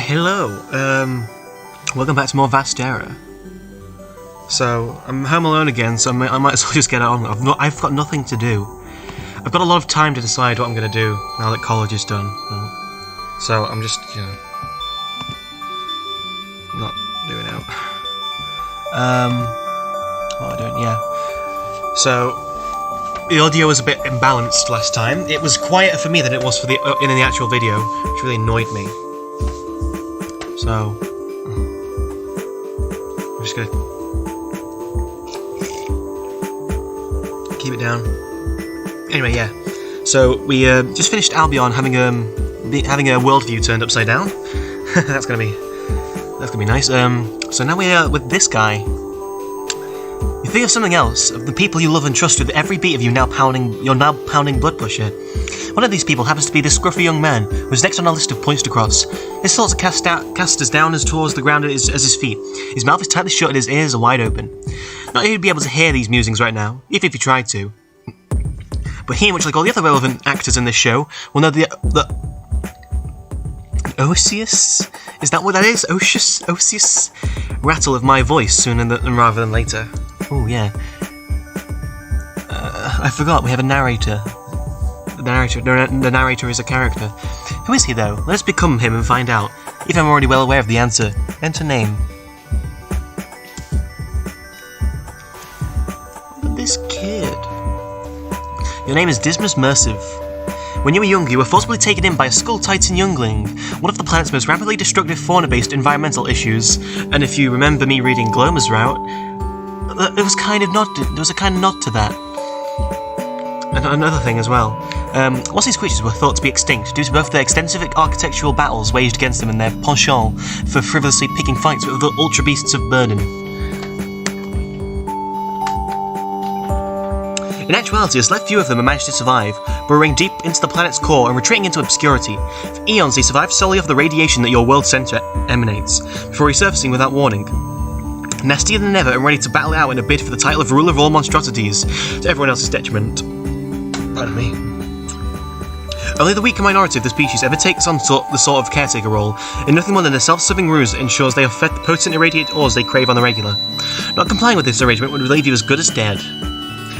Hello, welcome back to more Vastera. So, I'm home alone again, so I might as well just get on. I've got nothing to do. I've got a lot of time to decide what I'm going to do now that college is done. So, I'm just, not doing it. What am I doing? Yeah. So, the audio was a bit imbalanced last time. It was quieter for me than it was for in the actual video, which really annoyed me. So, I'm just gonna keep it down. Anyway, yeah. So we just finished Albion having a worldview turned upside down. That's gonna be nice. So now we are with this guy. You think of something else, of the people you love and trust with every beat of you now pounding blood pressure. One of these people happens to be this scruffy young man, who's next on our list of points to cross. His thoughts are cast as down as towards the ground as his feet. His mouth is tightly shut and his ears are wide open. Not that he'd be able to hear these musings right now, even if he tried to. But he, much like all the other relevant actors in this show, will know the Osseous? Is that what that is? Osseous? Rattle of my voice sooner rather than later. Oh, yeah. I forgot, we have a narrator. The narrator is a character. Who is he, though? Let us become him and find out. If I'm already well aware of the answer. Enter name. But this kid... Your name is Dismas Mersive. When you were young, you were forcibly taken in by a Skull Titan youngling, one of the planet's most rapidly destructive fauna-based environmental issues. And if you remember me reading Gloma's route, there was a kind of nod to that. And another thing as well. Once these creatures were thought to be extinct due to both their extensive architectural battles waged against them and their penchant for frivolously picking fights with the ultra beasts of burden. In actuality, a select few of them have managed to survive, burrowing deep into the planet's core and retreating into obscurity. For eons, they survived solely off the radiation that your world centre emanates, before resurfacing without warning. Nastier than ever and ready to battle it out in a bid for the title of ruler of all monstrosities, to everyone else's detriment. Pardon me. Only the weaker minority of the species ever takes on the sort of caretaker role, in nothing more than a self-serving ruse that ensures they are fed the potent irradiated ores they crave on the regular. Not complying with this arrangement would leave you as good as dead.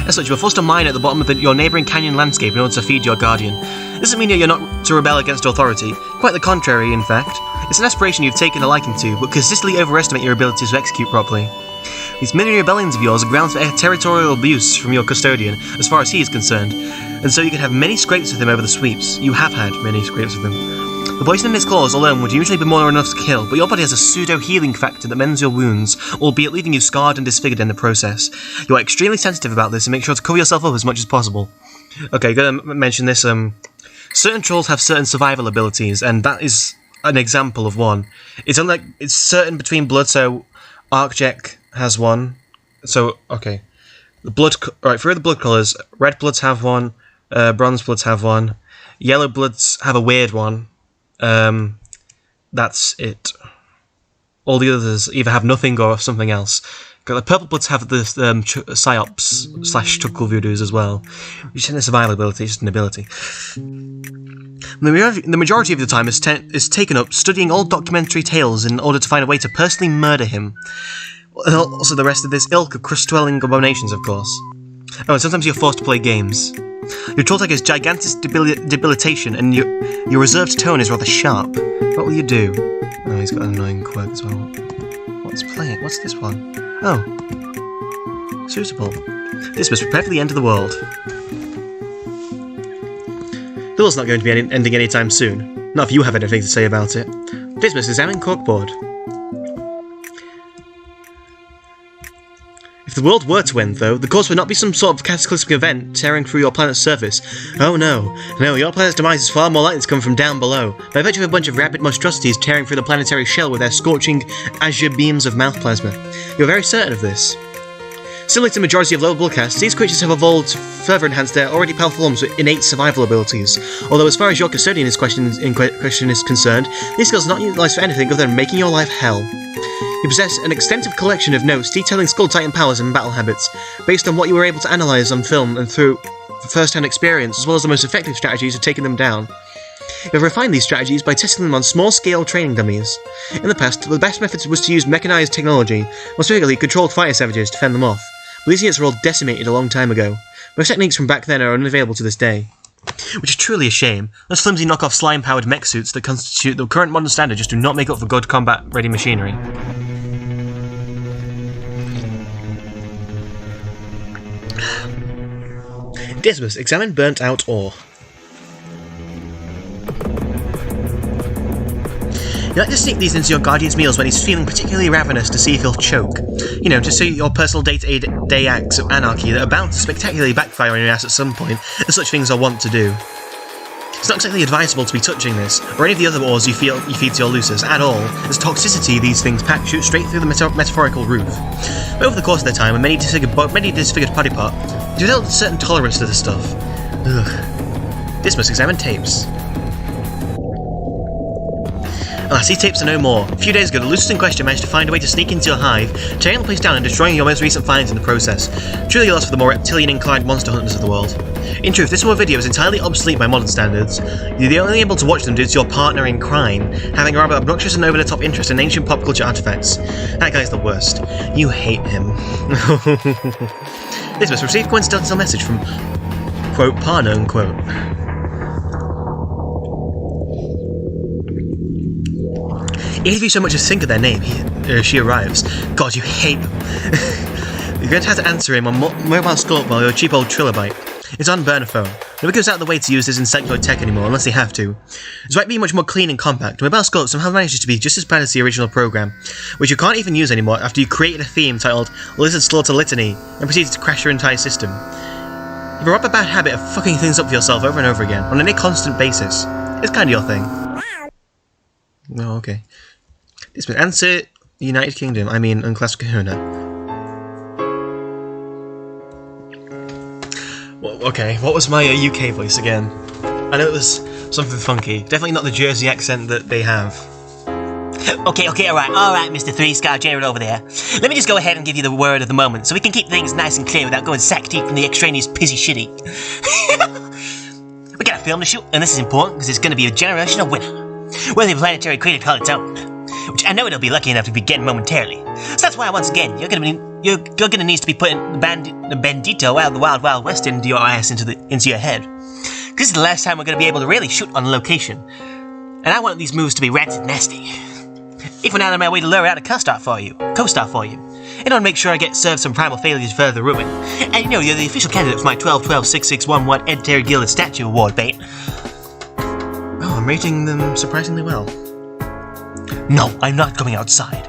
As such, you are forced to mine at the bottom of your neighbouring canyon landscape in order to feed your guardian. This doesn't mean you're not to rebel against authority, quite the contrary, in fact. It's an aspiration you've taken a liking to, but consistently overestimate your ability to execute properly. These mini rebellions of yours are grounds for territorial abuse from your custodian, as far as he is concerned, and so you can have many scrapes with him over the sweeps. You have had many scrapes with him. The poison in his claws alone would usually be more than enough to kill, but your body has a pseudo-healing factor that mends your wounds, albeit leaving you scarred and disfigured in the process. You are extremely sensitive about this and make sure to cover yourself up as much as possible. Okay, gotta mention this, certain trolls have certain survival abilities, and that is an example of one. It's certain between blood, so Arcjek has one. So, okay. Alright, for the blood colours, red bloods have one, bronze bloods have one, yellow bloods have a weird one. That's it. All the others either have nothing or something else. The purple bloods have the psyops / chuckle voodoos as well, which isn't a survival ability, it's just an ability. The majority of the time is taken up studying old documentary tales in order to find a way to personally murder him. And also the rest of this ilk of crust-dwelling abominations, of course. Oh, and sometimes you're forced to play games. Your troll tag is gigantic debilitation, and your reserved tone is rather sharp. What will you do? Oh, he's got an annoying quirk as well. What's playing? What's this one? Oh. Suitable. This must prepare for the end of the world. The world's not going to be ending anytime soon. Not if you have anything to say about it. Dismas, examine corkboard. If the world were to end, though, the cause would not be some sort of cataclysmic event tearing through your planet's surface. Oh no. No, your planet's demise is far more likely to come from down below, by virtue of a bunch of rabid monstrosities tearing through the planetary shell with their scorching azure beams of mouth plasma. You're very certain of this. Similar to the majority of lower bloodcasts, these creatures have evolved to further enhance their already powerful forms with innate survival abilities. Although as far as your custodian is question is concerned, these skills are not utilised for anything other than making your life hell. You possess an extensive collection of notes detailing Skull Titan powers and battle habits, based on what you were able to analyse on film and through first-hand experience, as well as the most effective strategies of taking them down. We have refined these strategies by testing them on small-scale training dummies. In the past, the best method was to use mechanized technology, more specifically controlled fighter savages, to fend them off, but these units were all decimated a long time ago. Most techniques from back then are unavailable to this day. Which is truly a shame. Those flimsy knockoff slime-powered mech suits that constitute the current modern standard just do not make up for good combat-ready machinery. Dismas, examine burnt-out ore. You like to sneak these into your Guardian's meals when he's feeling particularly ravenous to see if he'll choke. You know, just so your personal day-to-day acts of anarchy that are bound to spectacularly backfire on your ass at some point, as such things are wont to do. It's not exactly advisable to be touching this, or any of the other ores you feed to your lucers, at all, as toxicity these things pack shoots straight through the metaphorical roof. But over the course of their time, and many disfigured body part, they developed a certain tolerance to this stuff. Ugh. Dismas, examine tapes. Alas, these tapes are no more. A few days ago, the lucers in question managed to find a way to sneak into your hive, tearing the place down and destroying your most recent finds in the process. Truly a loss for the more reptilian-inclined monster hunters of the world. In truth, this sort of video is entirely obsolete by modern standards. You're only able to watch them due to your partner in crime, having a rather obnoxious and over-the-top interest in ancient pop culture artifacts. That guy's the worst. You hate him. This must receive coincidental message from, quote, partner, unquote. Even if you so much as think of their name, she arrives. God, you hate them. You're going to have to answer him on mobile scope while your cheap old trilobite. It's on burner phone. Nobody goes out of the way to use this insectoid tech anymore, unless they have to. Despite being much more clean and compact, mobile scope somehow manages to be just as bad as the original program, which you can't even use anymore after you created a theme titled Lizard Slaughter Litany and proceeded to crash your entire system. You have a rather bad habit of fucking things up for yourself over and over again, on any constant basis. It's kind of your thing. Oh, okay. This would answer United Kingdom, unclassified kahuna. Well, okay, what was my UK voice again? I know it was something funky. Definitely not the Jersey accent that they have. Okay, alright, Mr. Three-Star General over there. Let me just go ahead and give you the word of the moment, so we can keep things nice and clear without going sack deep from the extraneous pissy shitty. We got a film to shoot, and this is important because it's going to be a generational winner. Worthy of planetary critic call its own. Which I know it'll be lucky enough to be getting momentarily. So that's why, once again, you're gonna need to be putting the bandito out of the wild west into your ass into your head. This is the last time we're gonna be able to really shoot on location, and I want these moves to be rancid nasty. Even out of my way to lure out a co-star for you, and I want to make sure I get served some primal failures to further ruin. And you know, you're the official candidate for my 12-12-6-6-1-1 Ed Terry Gillis Statue Award, bait. Oh, I'm rating them surprisingly well. No, I'm not going outside.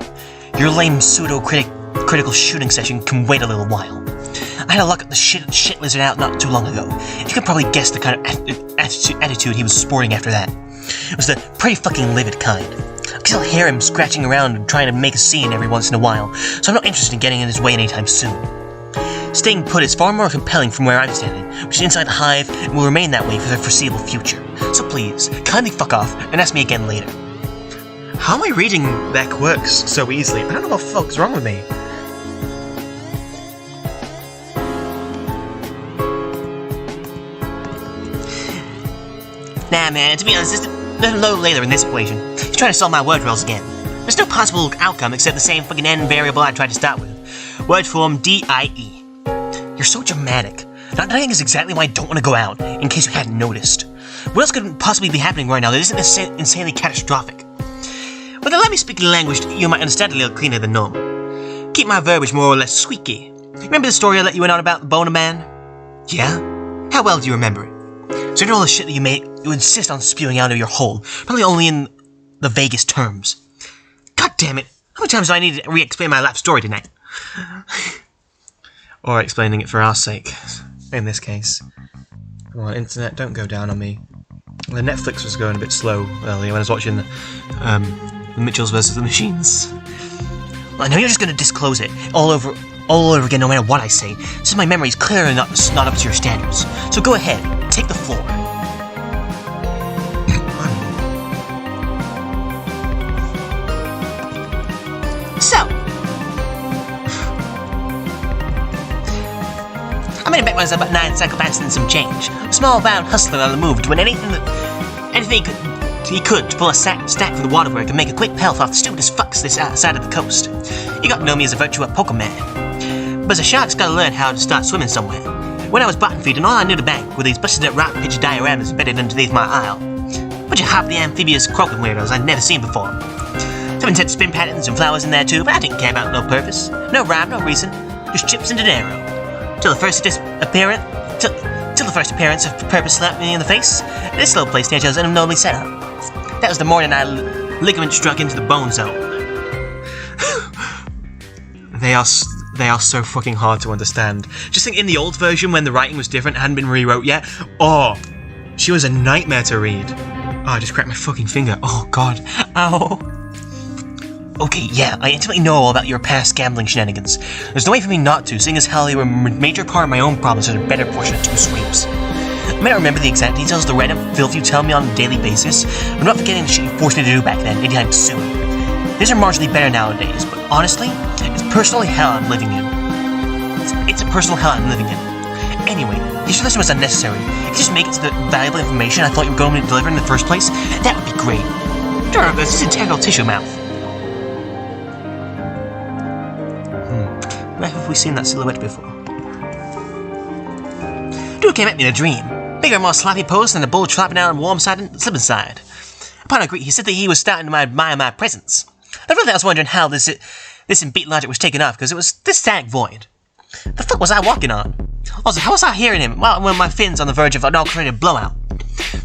Your lame pseudo-critical shooting session can wait a little while. I had a look at the shit lizard out not too long ago. You could probably guess the kind of attitude he was sporting after that. It was the pretty fucking livid kind. I can still hear him scratching around and trying to make a scene every once in a while, so I'm not interested in getting in his way anytime soon. Staying put is far more compelling from where I'm standing, which is inside the hive and will remain that way for the foreseeable future. So please, kindly fuck off and ask me again later. How am I reading their quirks so easily? I don't know what the fuck's wrong with me. Nah, man, to be honest, there's no later in this equation. He's trying to solve my word rolls again. There's no possible outcome except the same fucking n variable I tried to start with. Word form D-I-E. You're so dramatic. Not dying is exactly why I don't want to go out, in case you hadn't noticed. What else could possibly be happening right now that isn't insanely catastrophic? But then let me speak in language you might understand a little cleaner than normal. Keep my verbiage more or less squeaky. Remember the story I let you in on about the Boner Man? Yeah? How well do you remember it? So all the shit that you insist on spewing out of your hole, probably only in the vaguest terms. God damn it! How many times do I need to re-explain my life story tonight? Or explaining it for our sake, in this case. Come on, internet, don't go down on me. The Netflix was going a bit slow earlier when I was watching the Mitchells vs. the Machines. Well, I know you're just going to disclose it all over again no matter what I say, since my memory's clearly not up to your standards. So go ahead, take the floor. So, I made a bet myself about 9 psychopaths and some change. A small bound hustler on the move doing anything anything he could to pull a stack from the waterwork and make a quick pelf off the stupidest fucks this side of the coast. You got to know me as a virtua poker man. But as a shark's got to learn how to start swimming somewhere. When I was bottom feeding, all I knew to bank were these busted up rock pitch dioramas embedded underneath my aisle. Bunch of hoppy amphibious croaking weirdos I'd never seen before. Some intense spin patterns and flowers in there too, but I didn't care about no purpose, no rhyme, no reason, just chips and dinero. Till the first appearance of purpose slapped me in the face. This little place nature was unknowingly set up. That was the morning I ligament struck into the bone zone. They are so fucking hard to understand. Just think, in the old version when the writing was different, hadn't been rewrote yet. Oh, she was a nightmare to read. Oh, I just cracked my fucking finger. Oh god. Ow. Okay, yeah, I intimately know all about your past gambling shenanigans. There's no way for me not to, seeing as how they were a major part of my own problems in a better portion of 2 sweeps. I may not remember the exact details of the random filth you tell me on a daily basis, but I'm not forgetting the shit you forced me to do back then anytime soon. These are marginally better nowadays, but honestly, it's personally hell I'm living in. It's a personal hell I'm living in. Anyway, this lesson was unnecessary. If you just make it to the valuable information I thought you were going to deliver in the first place, that would be great. Sure, this is integral tissue mouth. Where have we seen that silhouette before? Dude came at me in a dream. Bigger, more sloppy pose than a bull trapping out on warm side and slipping side. Upon agree, he said that he was starting to admire my presence. I really was wondering how this in beat logic was taken off, because it was this tag void. The fuck was I walking on? Also, how was I hearing him when my fin's on the verge of an all-created blowout?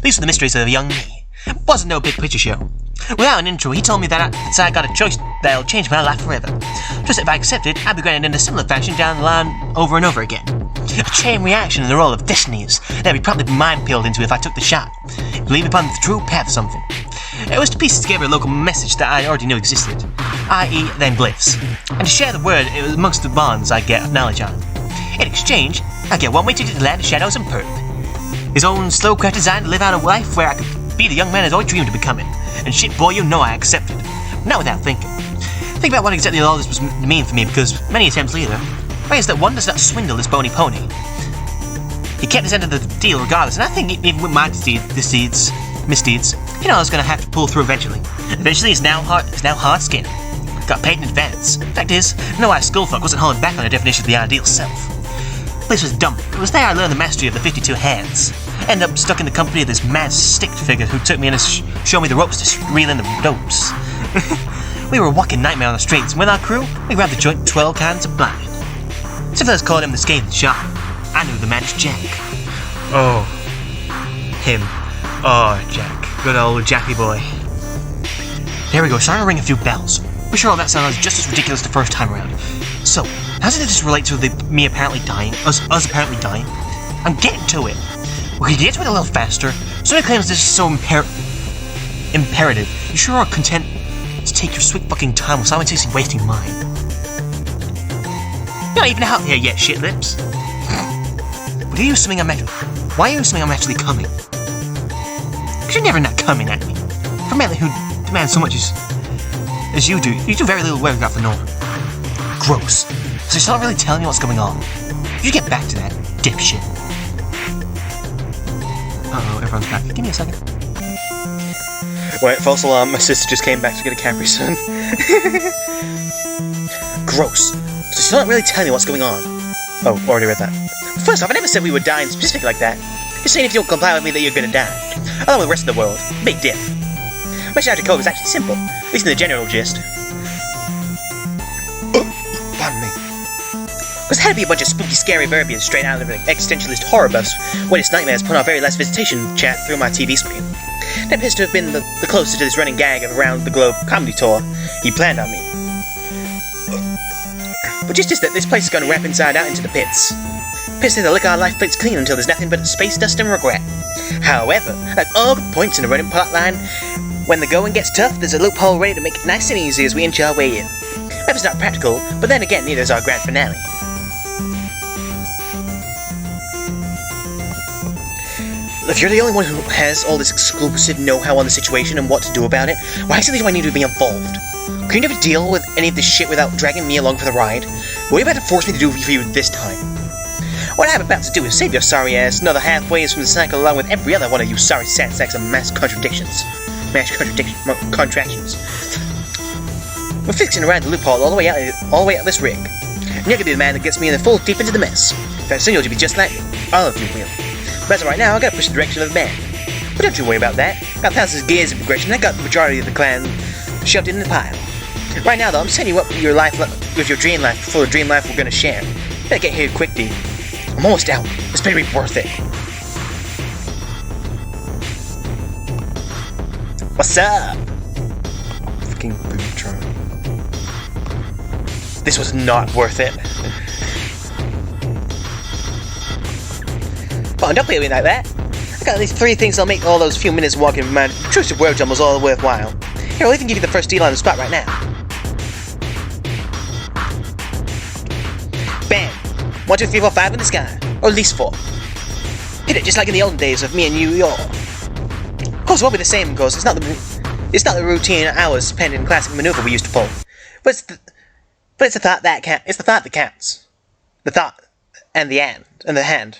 These were the mysteries of young me. It wasn't no big picture show. Without an intro, he told me that I got a choice that'll change my life forever. Just if I accepted, I'd be granted in a similar fashion down the line over and over again. A chain reaction in the role of destinies that'd be probably mind-peeled into if I took the shot. Believe upon the true path of something. It was to piece together a local message that I already knew existed, i.e. them glyphs, and to share the word amongst the bonds I get of knowledge on. In exchange, I get one way ticket to the land of shadows and perth. His own slow-craft design to live out a life where I could be the young man I'd always dreamed of becoming. And shit, boy, you know I accepted. Not without thinking. Think about what exactly all this was mean for me, because many attempts later, ways that one does not swindle this bony pony. He kept his end of the deal regardless, and I think even with my misdeeds, you know I was going to have to pull through eventually. Eventually, he's now hard skinned. Got paid in advance. Fact is, no eye skullfuck wasn't holding back on a definition of the ideal self. The place was dumb. It was there I learned the mastery of the 52 hands. Ended up stuck in the company of this mad stick figure who took me in to show me the ropes to reel in the ropes. We were a walking nightmare on the streets, and with our crew, we grabbed the joint 12 cans of blind. Some fellas called him the scathing shot. I knew the man was Jack. Oh. Him. Oh, Jack. Good old Jacky boy. There we go, starting to ring a few bells. We're sure all that sounds just as ridiculous the first time around. So, how does this relate to me apparently dying? Us apparently dying? I'm getting to it. We can get to it a little faster. Somebody claims this is so imperative. You sure are content to take your sweet fucking time while simultaneously wasting mine. You're not even out here yet, shit lips. Why are you assuming I'm actually coming? Because you're never not coming at me. For a man who demands so much as you do very little work out the norm. Gross. So you're not really telling me what's going on. You get back to that, dipshit. Uh-oh, everyone's back. Give me a second. Wait, false alarm, my sister just came back to get a Capri Sun. Gross. So you're not really telling me what's going on. Oh, already read that. First off, I never said we would die in specific like that. You're saying if you don't comply with me that you're gonna die. Along with the rest of the world. Big diff. My strategy code is actually simple, at least in the general gist. Pardon me. Because it had to be a bunch of spooky, scary verbiage straight out of the existentialist horror buffs when its nightmares put our very last visitation chat through my TV screen. That appears to have been the closest to this running gag of around the globe comedy tour he planned on me. But just that this place is going to wrap inside out into the pits. Pits that lick our life plates clean until there's nothing but space dust and regret. However, like all good points in a running plotline, when the going gets tough, there's a loophole ready to make it nice and easy as we inch our way in. Maybe it's not practical, but then again, neither is our grand finale. If you're the only one who has all this exclusive know-how on the situation and what to do about it, why exactly do I need to be involved? Can you never deal with any of this shit without dragging me along for the ride? What are you about to force me to do for you this time? What I'm about to do is save your sorry ass another halfway from the cycle along with every other one of you sorry sad sacks of mass contractions. We're fixing around the loophole all the way out this rig. And you're gonna be the man that gets me in the full deep into the mess. That soon you'll be just like me. All of you will. But as of right now, I gotta push the direction of the man. But don't you worry about that. Got thousands of gears of progression. I got the majority of the clan shoved in the pile. Right now, though, I'm setting you up with your life, with your dream life, for a dream life we're gonna share. Better get here quick, D. I'm almost out. This better be worth it. What's up? Fucking Bootron. This was not worth it. Come on, don't play with me like that. I got at least 3 things that'll make all those few minutes walking mad intrusive word jumbles all worthwhile. Here, I'll even give you the first deal on the spot right now. Bam! 1, 2, 3, 4, 5 in the sky. Or at least 4. Hit it just like in the olden days of me and you, Of course, it won't be the same, because it's not the routine hours spent in classic maneuver we used to pull. But it's the thought that counts. The thought and the hand.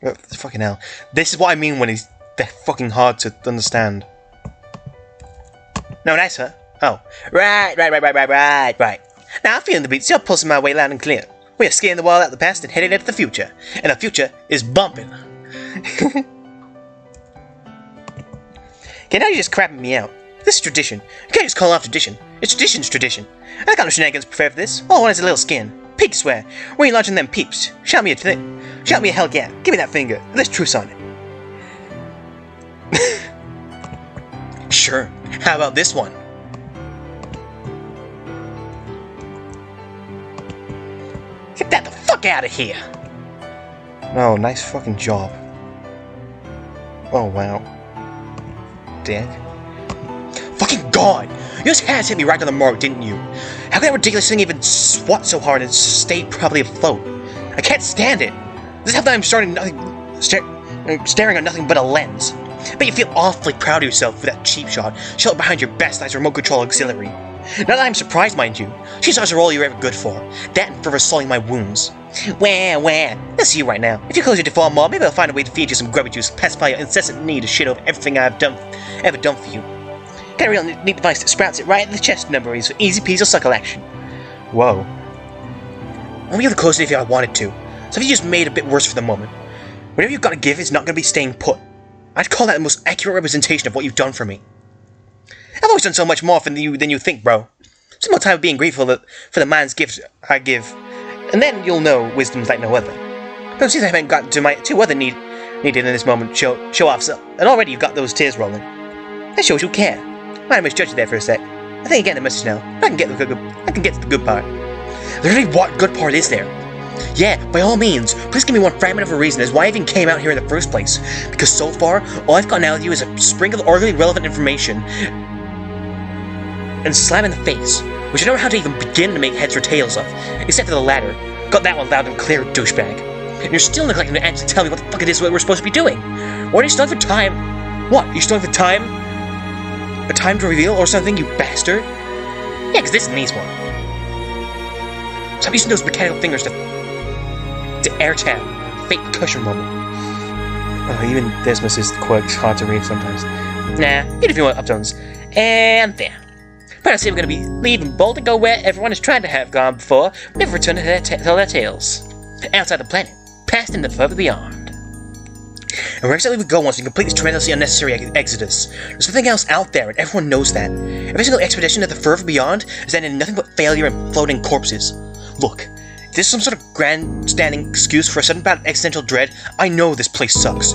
Oh, fucking hell. This is what I mean when they're fucking hard to understand. No, nice, huh? Oh. Right. Now I'm feeling the beats. You're pulsing my way loud and clear. We are scaling the wall out of the past and heading into the future. And the future is bumping. Okay, now you're just crapping me out. This is tradition. You can't just call off tradition. It's tradition's tradition. I got no shenanigans prepared for this. All I want is a little skin. Pig swear. Where you launching them peeps? Shout me a hell yeah. Give me that finger. Let's truce on it. Sure. How about this one? Get that the fuck out of here. Oh, nice fucking job. Oh, wow. Dick. Fucking God! You just had to hit me right on the mark, didn't you? How could that ridiculous thing even swat so hard and stay properly afloat? I can't stand it! This is how I'm staring at nothing but a lens. But you feel awfully proud of yourself for that cheap shot, sheltered behind your best as remote control auxiliary. Not that I'm surprised, mind you. She stars are all you're ever good for. That and for sullying my wounds. Wah. That's you right now. If you close your default mob, maybe I'll find a way to feed you some grubby juice, pacify your incessant need to shit over everything I've ever done for you. Got a real neat device that sprouts it right in the chest number for easy peasy suckle action. Whoa. I'll be able to close it if I wanted to, so if you just made it a bit worse for the moment. Whatever you've got to give is not going to be staying put. I'd call that the most accurate representation of what you've done for me. I've always done so much more than you think, bro. Some more time of being grateful for the man's gifts I give, and then you'll know wisdom's like no other. But since I haven't gotten to my 2 other needed in this moment show-offs, and already you've got those tears rolling. That shows you care. I misjudged you there for a sec. I think I get the message now. I can get to the good part. Literally, what good part is there? Yeah, by all means, please give me one fragment of a reason as why I even came out here in the first place. Because so far, all I've gotten out of you is a sprinkle of arguably relevant information and slap in the face, which I don't know how to even begin to make heads or tails of, except for the latter. Got that one loud and clear, douchebag. And you're still neglecting to actually tell me what the fuck it is we're supposed to be doing. What are you stalling for time? What? Are you stalling for time? A time to reveal or something, you bastard? Yeah, because this needs one. Stop using those mechanical fingers to air tab, fake cushion rumble. Oh, even Dismas is quite hard to read sometimes. Nah, get a few more uptones. And there. But I say we're gonna be leaving bold and go where everyone has tried to have gone before, never return to tell their tales. Outside the planet, past and the further beyond. And where exactly we go once we complete this tremendously unnecessary exodus. There's nothing else out there, and everyone knows that. Every single expedition to the further beyond is ended in nothing but failure and floating corpses. Look, if this is some sort of grandstanding excuse for a sudden bout of existential dread, I know this place sucks.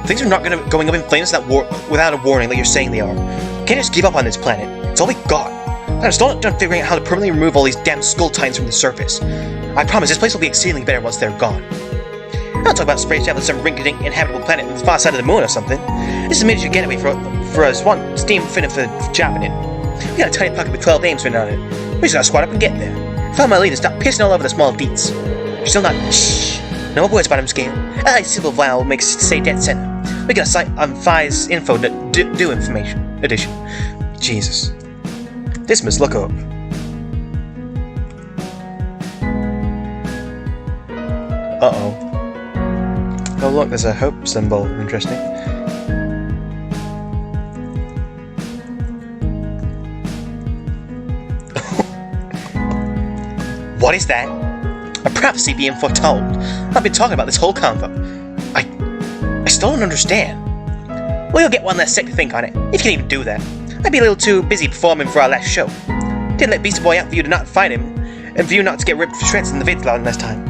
Things are not going up in flames without a warning like you're saying they are. We can't just give up on this planet. It's all we got. I'm still not done figuring out how to permanently remove all these damn skull tines from the surface. I promise this place will be exceedingly better once they're gone. I'm not talking about space travel to some rinky-dink inhabitable planet on the far side of the moon or something. This is a major getaway for us one steam finna for jobbing in. We got a tiny pocket with 12 names written on it. We just gotta squat up and get there. Follow my lead and stop pissing all over the small deets. You're still not. Shh. No words about him, scale. I like simple vowel makes it say dead center. We got a site on Fi's info do information edition. Jesus. This must look up. Uh-oh. look, there's a hope symbol. Interesting. What is that? A prophecy being foretold. I've been talking about this whole convo. I still don't understand. Well, you'll get one less sec to think on it, if you can even do that. I'd be a little too busy performing for our last show. Didn't let Beastie Boy out for you to not fight him, and for you not to get ripped for shreds in the vid cloud last time.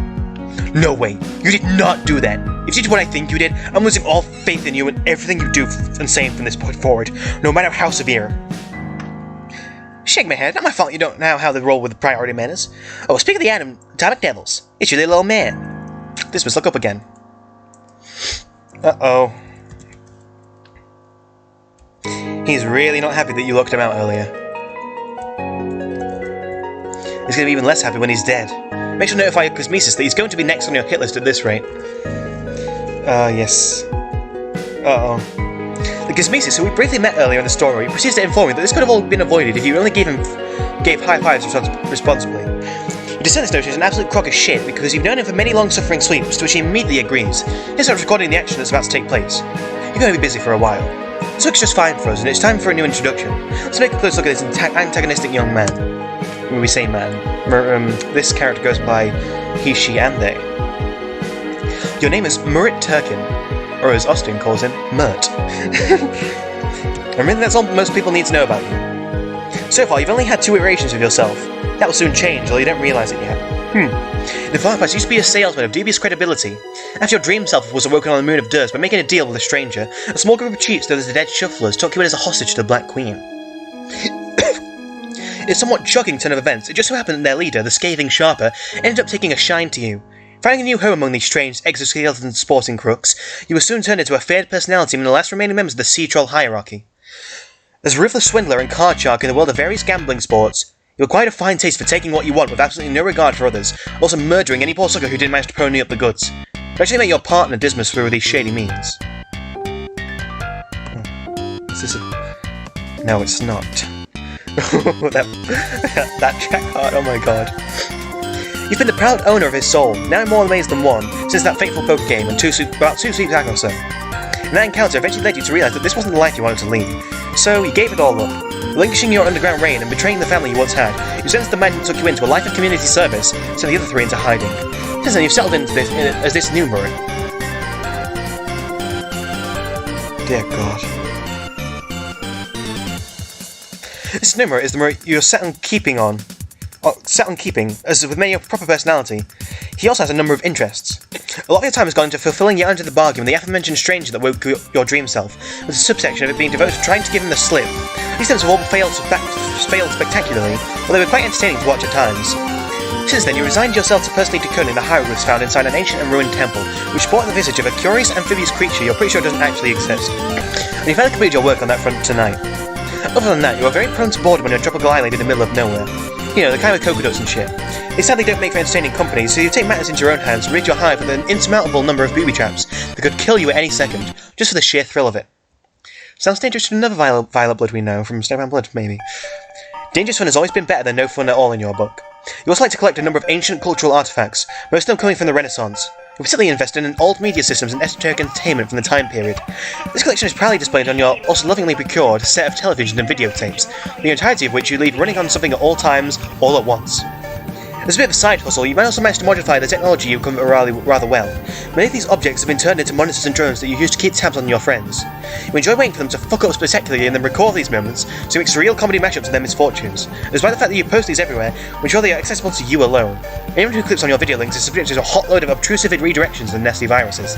No way, you did not do that. If you did what I think you did, I'm losing all faith in you and everything you do and say from this point forward, no matter how severe. Shake my head, not my fault you don't know how to roll with the priority manners. Oh, speak of the atomic devils, it's your little old man. This must look up again. Uh-oh. He's really not happy that you locked him out earlier. He's going to be even less happy when he's dead. Make sure to notify your Cosmesis that he's going to be next on your hit list at this rate. Yes. Uh-oh. The Cosmesis, who we briefly met earlier in the story, proceeds to inform you that this could have all been avoided if you only gave high fives responsibly. You discern this notion is an absolute crock of shit because you've known him for many long-suffering sleeps, to which he immediately agrees. He starts recording the action that's about to take place. You're going to be busy for a while. This looks just fine for us, and it's time for a new introduction. Let's take a close look at this antagonistic young man. When we say man, this character goes by he, she, and they. Your name is Murit Turkin, or as Austin calls him, Mert. I mean, that's all most people need to know about you. So far, you've only had 2 iterations of yourself. That will soon change, although you don't realise it yet. In the far past, you used to be a salesman of dubious credibility. After your dream self was awoken on the moon of Durst by making a deal with a stranger, a small group of cheats known as the Dead Shufflers took you in as a hostage to the Black Queen. In a somewhat shocking turn of events, it just so happened that their leader, the scathing Sharper, ended up taking a shine to you. Finding a new home among these strange exoskeleton sporting crooks, you were soon turned into a feared personality among the last remaining members of the Sea Troll hierarchy. As a ruthless swindler and card shark in the world of various gambling sports, you acquired a fine taste for taking what you want with absolutely no regard for others, also murdering any poor sucker who didn't manage to pony up the goods. You actually met your partner Dismas through these shady means. Is this a... No, it's not. that track art, oh my god. You've been the proud owner of his soul, now more amazed than one, since that fateful poker game and about 2 sleeps back or so. And that encounter eventually led you to realise that this wasn't the life you wanted to lead. So you gave it all up. Relinquishing your underground reign and betraying the family you once had, you sentenced the man who took you into a life of community service, sent the other 3 into hiding. Since then you've settled into this as this new Murray. Dear God. This new Murray is the Murray you're set on keeping, as with many a proper personality. He also has a number of interests. A lot of your time has gone into fulfilling your end of the bargain with the aforementioned stranger that woke your dream self, with a subsection of it being devoted to trying to give him the slip. These attempts have all failed spectacularly, although they were quite entertaining to watch at times. Since then, you resigned yourself to personally decoding the hieroglyphs found inside an ancient and ruined temple, which sport the visage of a curious amphibious creature you're pretty sure doesn't actually exist. And you finally completed your work on that front tonight. Other than that, you are very prone to boredom on your tropical island in the middle of nowhere. You know, the kind with coconuts and shit. They sadly don't make for entertaining company, so you take matters into your own hands and rid your hive with an insurmountable number of booby traps that could kill you at any second, just for the sheer thrill of it. Sounds dangerous to another Violet Blood we know, from Snowbound Blood, maybe. Dangerous fun has always been better than no fun at all in your book. You also like to collect a number of ancient cultural artifacts, most of them coming from the Renaissance. You're particularly invested in old media systems and esoteric entertainment from the time period. This collection is proudly displayed on your also lovingly procured set of television and videotapes, the entirety of which you leave running on something at all times, all at once. As a bit of a side hustle, you might also manage to modify the technology you come rather well. Many of these objects have been turned into monitors and drones that you use to keep tabs on your friends. You enjoy waiting for them to fuck up spectacularly and then record these moments, so you make surreal comedy mashups of their misfortunes. Despite the fact that you post these everywhere, we ensure they are accessible to you alone. Anyone who clicks on your video links is subject to a hot load of obtrusive redirections and nasty viruses.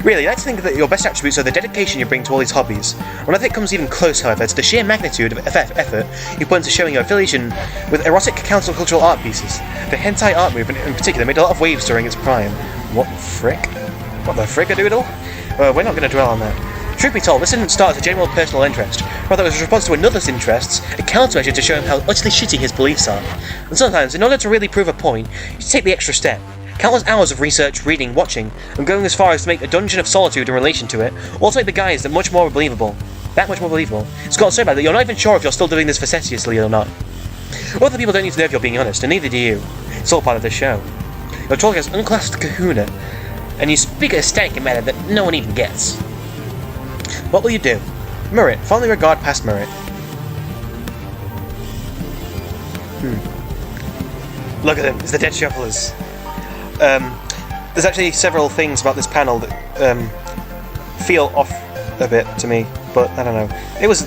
Really, I like to think that your best attributes are the dedication you bring to all these hobbies. When I think it comes even close, however, to the sheer magnitude of effort you put into showing your affiliation with erotic countercultural art pieces. The hentai art movement in particular made a lot of waves during its prime. What the frick? What the frick-a-doodle? Well, we're not going to dwell on that. Truth be told, this didn't start as a general personal interest. Rather, it was a response to another's interests, a countermeasure to show him how utterly shitty his beliefs are. And sometimes, in order to really prove a point, you take the extra step. Countless hours of research, reading, watching, and going as far as to make a dungeon of solitude in relation to it, all to make the guys that much more believable. That much more believable. It's got so bad that you're not even sure if you're still doing this facetiously or not. Other people don't need to know if you're being honest, and neither do you. It's all part of the show. You're talking as unclassed kahuna. and you speak a stanky matter that no one even gets. What will you do? Murray, fondly regard past Murray. Look at them, it's the Dead Shufflers. There's actually several things about this panel that feel off a bit to me, but I don't know. It was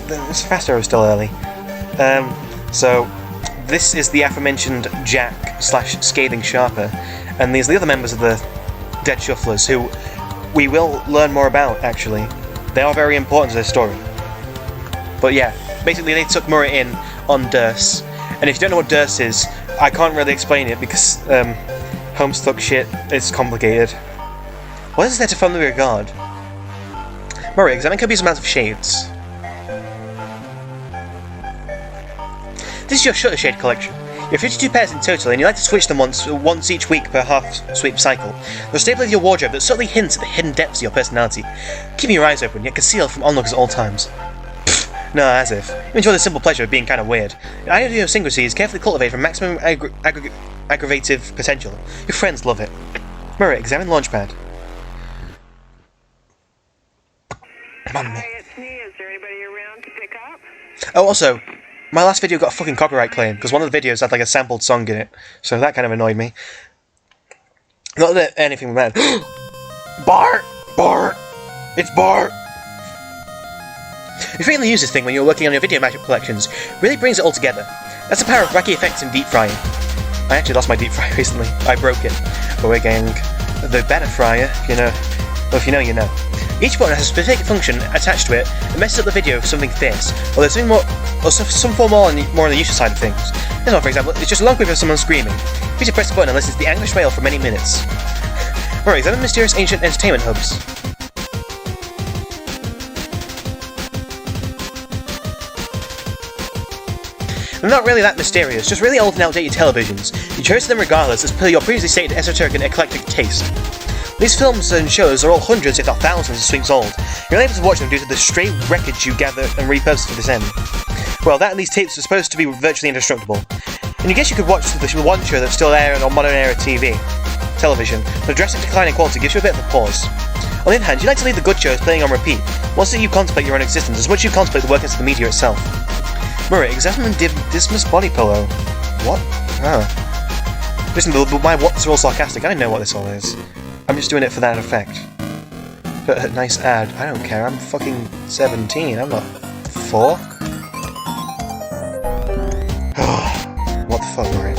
faster, it was still early. So, this is the aforementioned Jack / Scathing Sharper, and these are the other members of the Dead Shufflers, who we will learn more about, actually. They are very important to this story. But yeah, basically they took Murray in on Durst, and if you don't know what Durst is, I can't really explain it because Homestuck shit is complicated. What is there to fondly regard? Murray, examine copious amounts of shades. This is your shutter shade collection. You have 52 pairs in total, and you like to switch them once each week per half-sweep cycle. They're a staple of your wardrobe that subtly hints at the hidden depths of your personality, keeping your eyes open, yet concealed from onlookers at all times. No, as if. You enjoy the simple pleasure of being kind of weird. Your idiosyncrasy is carefully cultivated for maximum aggravative potential. Your friends love it. Murray, examine Launchpad. Hi, it's me. Is there anybody around to pick up? Oh, also, my last video got a fucking copyright claim, because one of the videos had like a sampled song in it, so that kind of annoyed me. Not that anything bad. Bart! Bart! It's Bart! You frequently use this thing when you're working on your video mashup collections. Really brings it all together. That's the power of wacky effects in deep frying. I actually lost my deep fryer recently. I broke it. But we're getting the better fryer, you know. Well, if you know, you know. Each button has a specific function attached to it that messes up the video for something fierce, or there's something more, or some form more on the useful side of things. This one, for example, is just a long clip of someone screaming. Please press the button and listen to the anguished wail for many minutes. Murray, examine mysterious ancient entertainment hubs. They're not really that mysterious, just really old and outdated televisions. You chose them regardless, as per your previously stated esoteric and eclectic taste. These films and shows are all hundreds, if not thousands, of swings old. You're unable to watch them due to the stray wreckage you gather and repurpose for this end. Well, that and these tapes are supposed to be virtually indestructible. And you guess you could watch the one show that's still airing on modern era television, but a drastic decline in quality gives you a bit of a pause. On the other hand, you like to leave the good shows playing on repeat, once that you contemplate your own existence as much as you contemplate the workings of the media itself. Murray, examine Dismas body pillow. What? Oh. Listen, my what's all sarcastic. I know what this all is. I'm just doing it for that effect. But a nice ad. I don't care. I'm fucking 17. I'm not 4. What the fuck, Murray?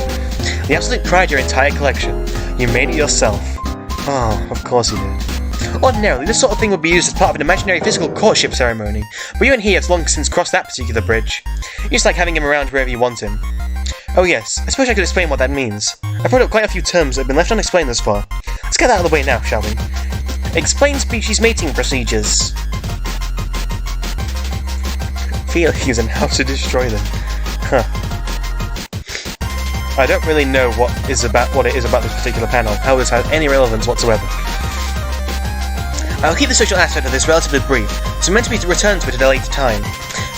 The absolute pride of your entire collection. You made it yourself. Oh, of course you did. Ordinarily, this sort of thing would be used as part of an imaginary physical courtship ceremony, but you and he have long since crossed that particular bridge. You just like having him around wherever you want him. Oh yes, I suppose I could explain what that means. I've brought up quite a few terms that have been left unexplained thus far. Let's get that out of the way now, shall we? Explain species mating procedures. Feelings and how to destroy them. Huh. I don't really know what it is about this particular panel, how this has any relevance whatsoever. I'll keep the social aspect of this relatively brief, so I'm meant to be returned to it at a later time.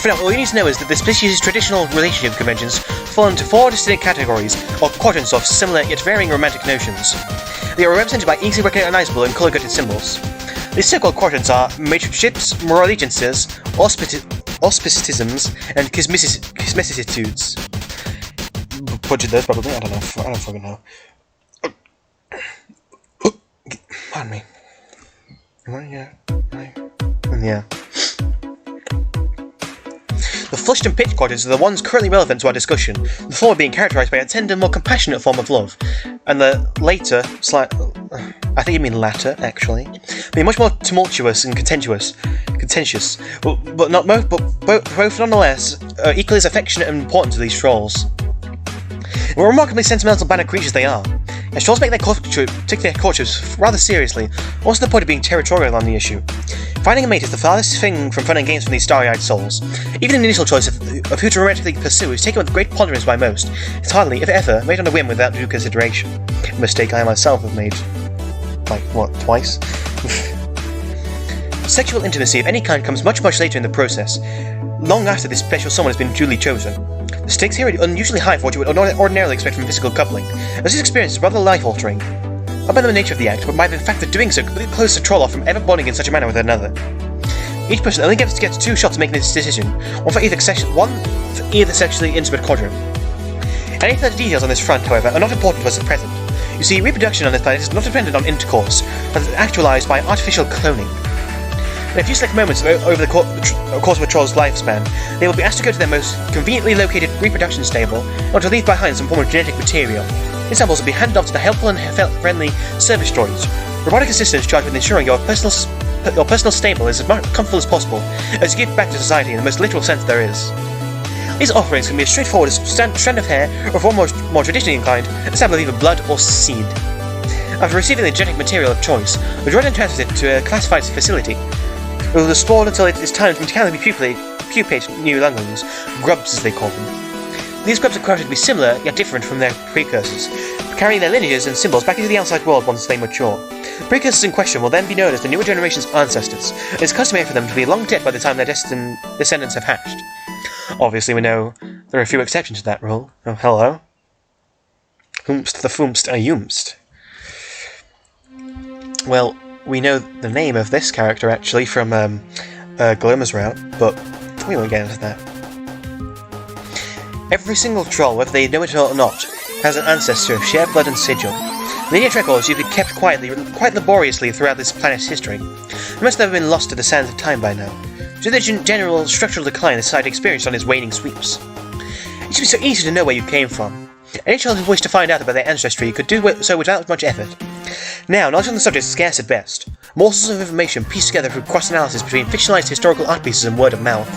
For now, all you need to know is that the species' traditional relationship conventions fall into 4 distinct categories, or quadrants of similar yet varying romantic notions. They are represented by easily recognizable and colour-coded symbols. These so-called quadrants are matridships, moral allegiances, auspicisms, and kismicitudes. Butchered those, probably. I don't know. I don't fucking know. Pardon me. Yeah. The flushed and pitched quadrants are the ones currently relevant to our discussion, the former being characterised by a tender, more compassionate form of love, and the later, I think you mean latter, actually, being much more tumultuous and contentious, but both nonetheless are equally as affectionate and important to these trolls. What remarkably sentimental band of creatures they are. And trolls take their courtships rather seriously, also to the point of being territorial on the issue. Finding a mate is the farthest thing from fun and games from these starry-eyed souls. Even an initial choice of who to romantically pursue is taken with great ponderance by most. It's hardly, if ever, made on a whim without due consideration. A mistake I myself have made, twice? Sexual intimacy of any kind comes much later in the process, long after this special someone has been duly chosen. The stakes here are unusually high for what you would ordinarily expect from physical coupling, as this experience is rather life-altering. not by the nature of the act, but by the fact that doing so completely closes the troll off from ever bonding in such a manner with another. Each person only gets 2 shots to make this decision, one for either sexually intimate quadrant. Any further details on this front, however, are not important to us at present. You see, reproduction on this planet is not dependent on intercourse, but is actualized by artificial cloning. In a few select moments over the course of a troll's lifespan, they will be asked to go to their most conveniently located reproduction stable, or to leave behind some form of genetic material. These samples will be handed off to the helpful and friendly service droids, robotic assistants charged with ensuring your personal stable is as comfortable as possible, as you give back to society in the most literal sense there is. These offerings can be as straightforward as a strand of hair, or if one more traditionally inclined, a sample of either blood or seed. After receiving the genetic material of choice, the droid then transfers it to a classified facility. It will be stored until it is time to mechanically pupate new younglings, grubs as they call them. These grubs are crafted to be similar, yet different from their precursors, carrying their lineages and symbols back into the outside world once they mature. The precursors in question will then be known as the newer generation's ancestors, and it is customary for them to be long dead by the time their descendants have hatched. Obviously, we know there are a few exceptions to that rule. Oh, hello. Whomst the foomst a yoomst. Well, we know the name of this character, actually, from Glimmer's route, but we won't get into that. Every single troll, whether they know it or not, has an ancestor of shared blood and sigil. Lineage records usually kept quite laboriously throughout this planet's history. They must have been lost to the sands of time by now, due to the general structural decline the site experienced on its waning sweeps. It should be so easy to know where you came from. Any child who wished to find out about their ancestry could do so without much effort. Now, knowledge on the subject is scarce at best. Morsels of information pieced together through cross-analysis between fictionalized historical art pieces and word of mouth.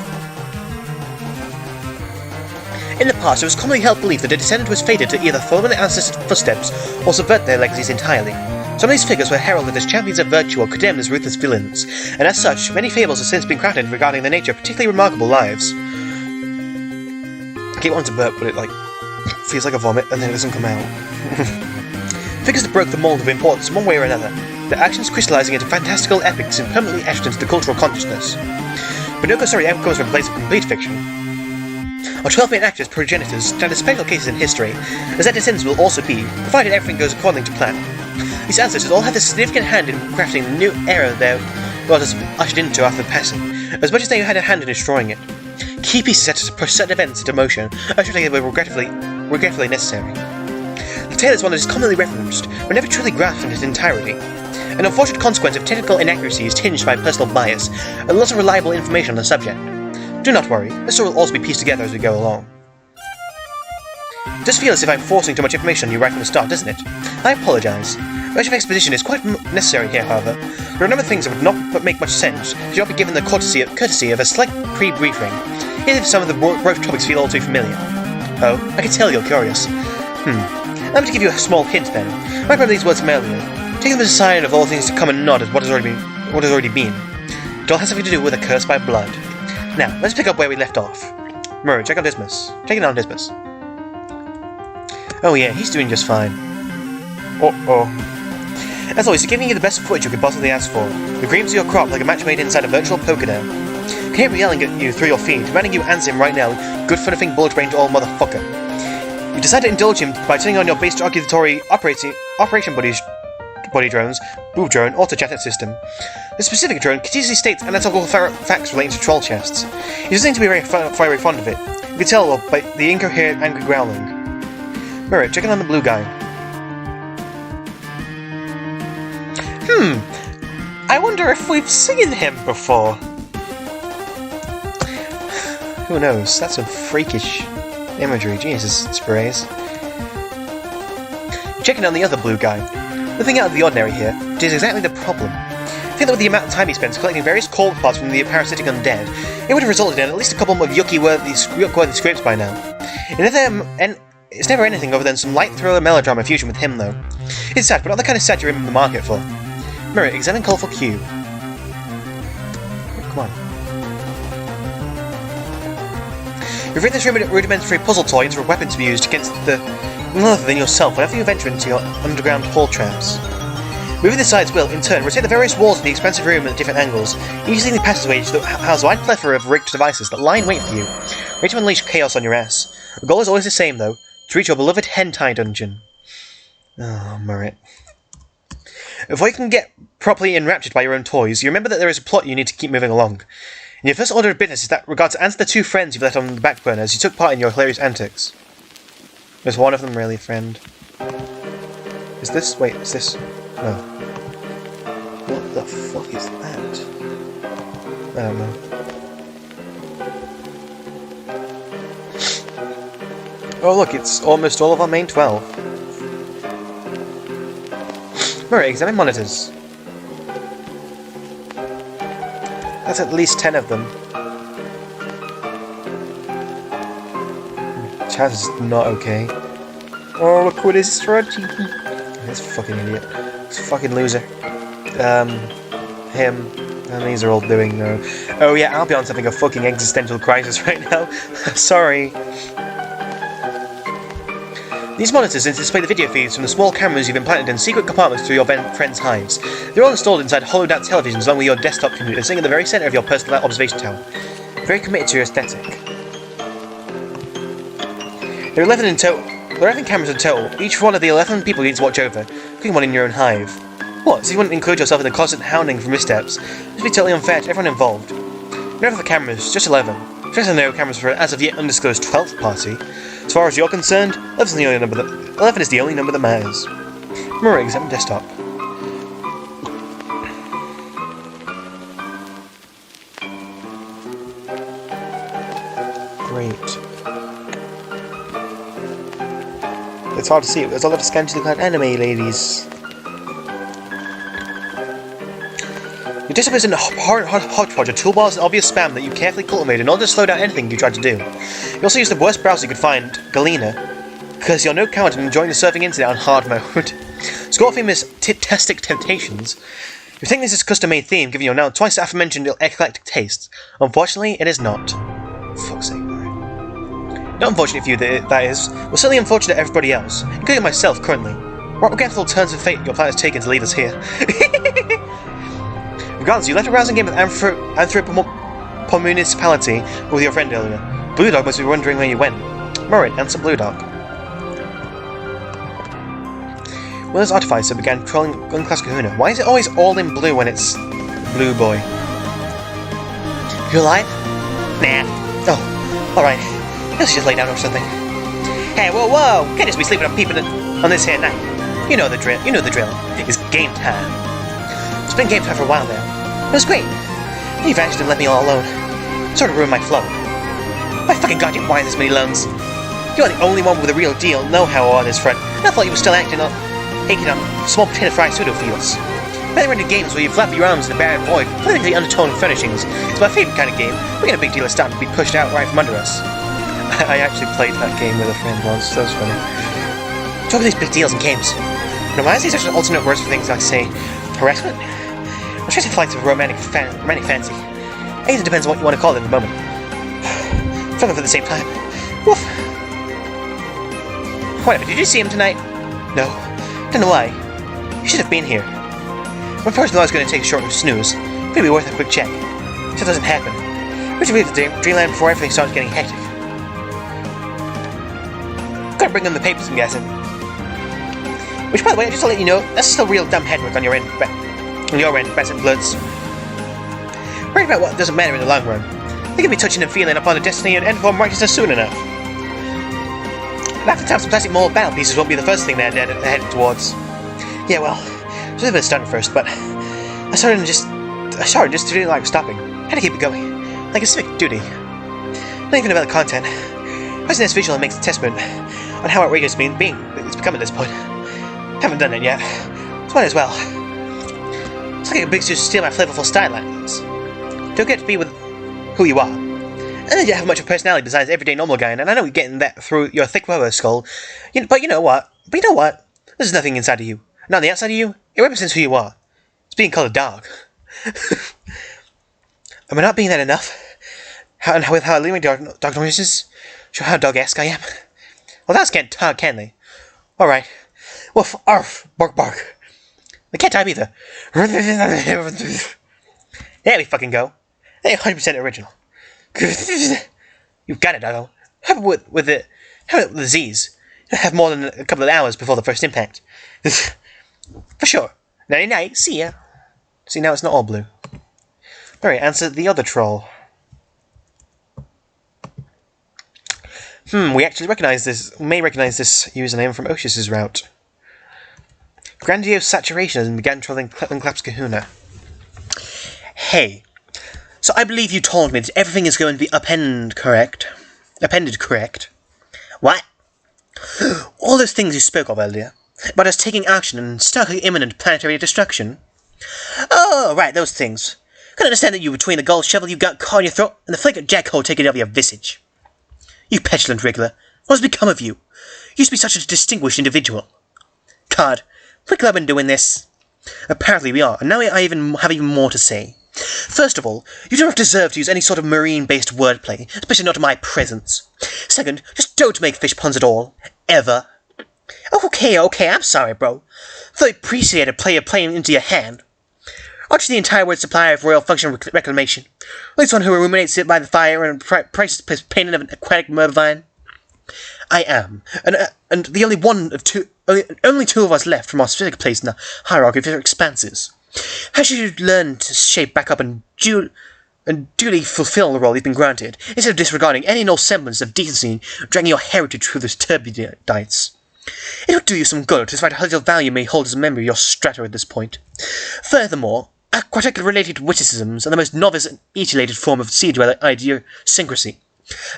In the past, it was commonly held belief that a descendant was fated to either follow in their ancestors' footsteps or subvert their legacies entirely. Some of these figures were heralded as champions of virtue or condemned as ruthless villains, and as such, many fables have since been crafted regarding the nature of particularly remarkable lives. I keep wanting to burp, but it feels like a vomit, and then it doesn't come out. Figures that broke the mold of importance one way or another, their actions crystallizing into fantastical epics and permanently etched into the cultural consciousness. But no story ever comes from a place of complete fiction. Our 12 main actors' progenitors stand as special cases in history, as their descendants will also be, provided everything goes according to plan. These ancestors all have a significant hand in crafting the new era their world has ushered into after passing, as much as they had a hand in destroying it. Key pieces set certain events into motion, usually were regretfully necessary. The tale is one that is commonly referenced, but never truly grasped in its entirety. An unfortunate consequence of technical inaccuracy is tinged by personal bias, and lots of reliable information on the subject. Do not worry, this story will also be pieced together as we go along. It does feel as if I'm forcing too much information on you right from the start, doesn't it? I apologise. Much of exposition is quite necessary here, however. There are a number of things that would not make much sense if you not be given the courtesy of a slight pre-briefing, even if some of the broach topics feel all too familiar. Oh, I can tell you're curious. Let me give you a small hint then. I remember these words from earlier. Take them as a sign of all things to come and not as what has already been. It all has something to do with a curse by blood. Now, let's pick up where we left off. Murray, check on Dismas. Check it on Dismas. Oh yeah, he's doing just fine. As always, you're giving you the best footage you could possibly ask for. The creams of your crop like a match made inside a virtual poker now. I can hear him yelling at you through your feed, demanding you answer him right now, good for nothing bullet-brained old motherfucker. You decide to indulge him by turning on your base articulatory operation body drones, boob drone, auto-chat system. The specific drone continuously states anatomical facts relating to troll chests. He doesn't seem to be very fond of it. You can tell by the incoherent, angry growling. Murray, checking on the blue guy. I wonder if we've seen him before. Who knows? That's some freakish imagery. Jesus, sprays. Checking on the other blue guy. Nothing out of the ordinary here, which is exactly the problem. I think that with the amount of time he spends collecting various corpse parts from the parasitic undead, it would have resulted in at least a couple of yucky-worthy scrapes by now. It's never anything other than some light thriller melodrama fusion with him, though. It's sad, but not the kind of sad you're in the market for. Mirror, examine colourful cube. Come on. You've written this rudimentary puzzle toy into a weapon to be used against none other than yourself whenever you venture into your underground hall traps. Moving the sides will, in turn, rotate the various walls of the expansive room at different angles, using the passageways that house a wide plethora of rigged devices that lie in wait for you, ready to unleash chaos on your ass. The goal is always the same, though, to reach your beloved hentai dungeon. Oh, Murray. Before you can get properly enraptured by your own toys, you remember that there is a plot you need to keep moving along. And your first order of business is that regards to answer the 2 friends you've left on the back burner as you took part in your hilarious antics. Is one of them really a friend? Is this? Wait, is this? No. What the fuck is that? I don't know. Oh look, it's almost all of our main 12. Murray, examine monitors. That's at least 10 of them. Chaz is not okay. Oh, look what his strategy. This fucking idiot. This fucking loser. Him. And these are all doing no. Oh yeah, Albion's having a fucking existential crisis right now. Sorry. These monitors display the video feeds from the small cameras you've implanted in secret compartments through your friends' hives. They're all installed inside hollowed-out televisions along with your desktop computer, sitting in the very centre of your personal observation tower. Very committed to your aesthetic. There are 11 in total. There are 11 cameras in total. Each one of the 11 people you need to watch over, including one in your own hive. What? So you wouldn't include yourself in the constant hounding for missteps? This would be totally unfair to everyone involved. No for the cameras, just 11. Just no cameras for an as of yet undisclosed 12th party. As far as you're concerned, 11 is the only number that matters. Murray, examine desktop. Great. It's hard to see. There's a lot of scantily clad anime ladies. Your desktop is a hodgepodge of toolbars and obvious spam that you carefully cultivate in order to slow down anything you try to do. You also use the worst browser you could find, Galena, because you're no coward and enjoying the surfing internet on hard mode. Score famous Tip-tastic temptations. You think this is a custom-made theme, given your now twice aforementioned eclectic tastes. Unfortunately, it is not. Fuck's sake, Murray. Not unfortunate for you, that is. Well, certainly unfortunate to everybody else, including myself currently. What regretful turns of fate your plan has taken to leave us here. Regardless, you left a rousing game of Anthropomunicipality with your friend earlier. Blue Dog must be wondering where you went. Murray, answer Blue Dog. Will's artificer began trolling Unclass Kahuna. Why is it always all in blue when it's Blue Boy? You alive? Nah. Oh, alright. Let's just lay down or something. Hey, whoa! Can't just be sleeping on people on this here night. You know the drill. It's game time. It's been game time for a while now. It was great. You vanished and left me all alone. Sort of ruined my flow. My fucking god, you why this many lungs? You're the only one with a real deal know-how on this front. I thought you were still aching on small potato fried pseudo-fields. Better into games where you flap your arms in the barren void, flipping to the undertoned furnishings. It's my favourite kind of game. We get a big deal of starting to be pushed out right from under us. I actually played that game with a friend once. That was funny. Talk about these big deals in games. Now, why is these such an alternate words for things like, say, harassment? Or chasing flights of romantic fancy? Either depends on what you want to call it in the moment. Fucking for the same time. Woof. Whatever, did you see him tonight? No. Don't know why. You should have been here. My personal life is going to take a short snooze. It'll be worth a quick check. If it doesn't happen, we should leave the dreamland before everything starts getting hectic. Gotta bring them the papers, I'm guessing. Which, by the way, just to let you know, that's still real dumb headwork on your end, Bassett Bloods. Worried about what doesn't matter in the long run. They can be touching and feeling upon a destiny and end form righteousness soon enough. Laugh and some plastic mold battle pieces won't be the first thing they're headed towards. Yeah, well, it was a bit of a stunt at first, but I started just to feel like stopping. Had to keep it going, like a civic duty. Not even about the content. Wasn't this visual makes a testament on how outrageous it's become at this point. Haven't done it yet, so might as well. It's like a big suit to steal my flavorful style lines. Don't get to be with who you are. And then you have much of a personality besides everyday normal guy, and I know you're getting that through your thick rubber skull. But you know what? There's nothing inside of you. Not on the outside of you. It represents who you are. It's being called a dog. Am I not being that enough? With how I leave my dog noises? Show how dog-esque I am? Well, dogs can't talk, can they? Alright. Woof, arf, bark, bark. They can't type either. There we fucking go. They're 100% original. You've got it, doggo. Have it with the Z's. You'll have more than a couple of hours before the first impact. For sure. Night-night, see ya. See, now it's not all blue. Alright, answer the other troll. We actually may recognize this username from Oshis' route. Grandiose saturation began trolling Clap's kahuna. Hey, so I believe you told me that everything is going to be appended correct? What? All those things you spoke of earlier, about us taking action and starkly imminent planetary destruction? Oh, right, those things. Couldn't understand that you between the gold shovel you got caught in your throat and the flagrant jackhole taken over your visage. You petulant wriggler, what has become of you? You used to be such a distinguished individual. God, what club been doing this? Apparently we are, and now I have even more to say. First of all, you do not deserve to use any sort of marine-based wordplay, especially not in my presence. Second, just don't make fish puns at all. Ever. Okay, I'm sorry, bro. Fully appreciate a player playing into your hand. Aren't you the entire word supplier of Royal Function Reclamation? At least one who ruminates it by the fire and prices painted of an aquatic mervine? I am, and the only two of us left from our specific place in the hierarchy of your expanses. How should you learn to shape back up and duly fulfill the role you've been granted, instead of disregarding any and all semblance of decency and dragging your heritage through those turbidites? It would do you some good, despite how little value may hold as a member of your strata at this point. Furthermore, aquatic-related witticisms are the most novice and mutilated form of sea-dweller idiosyncrasy.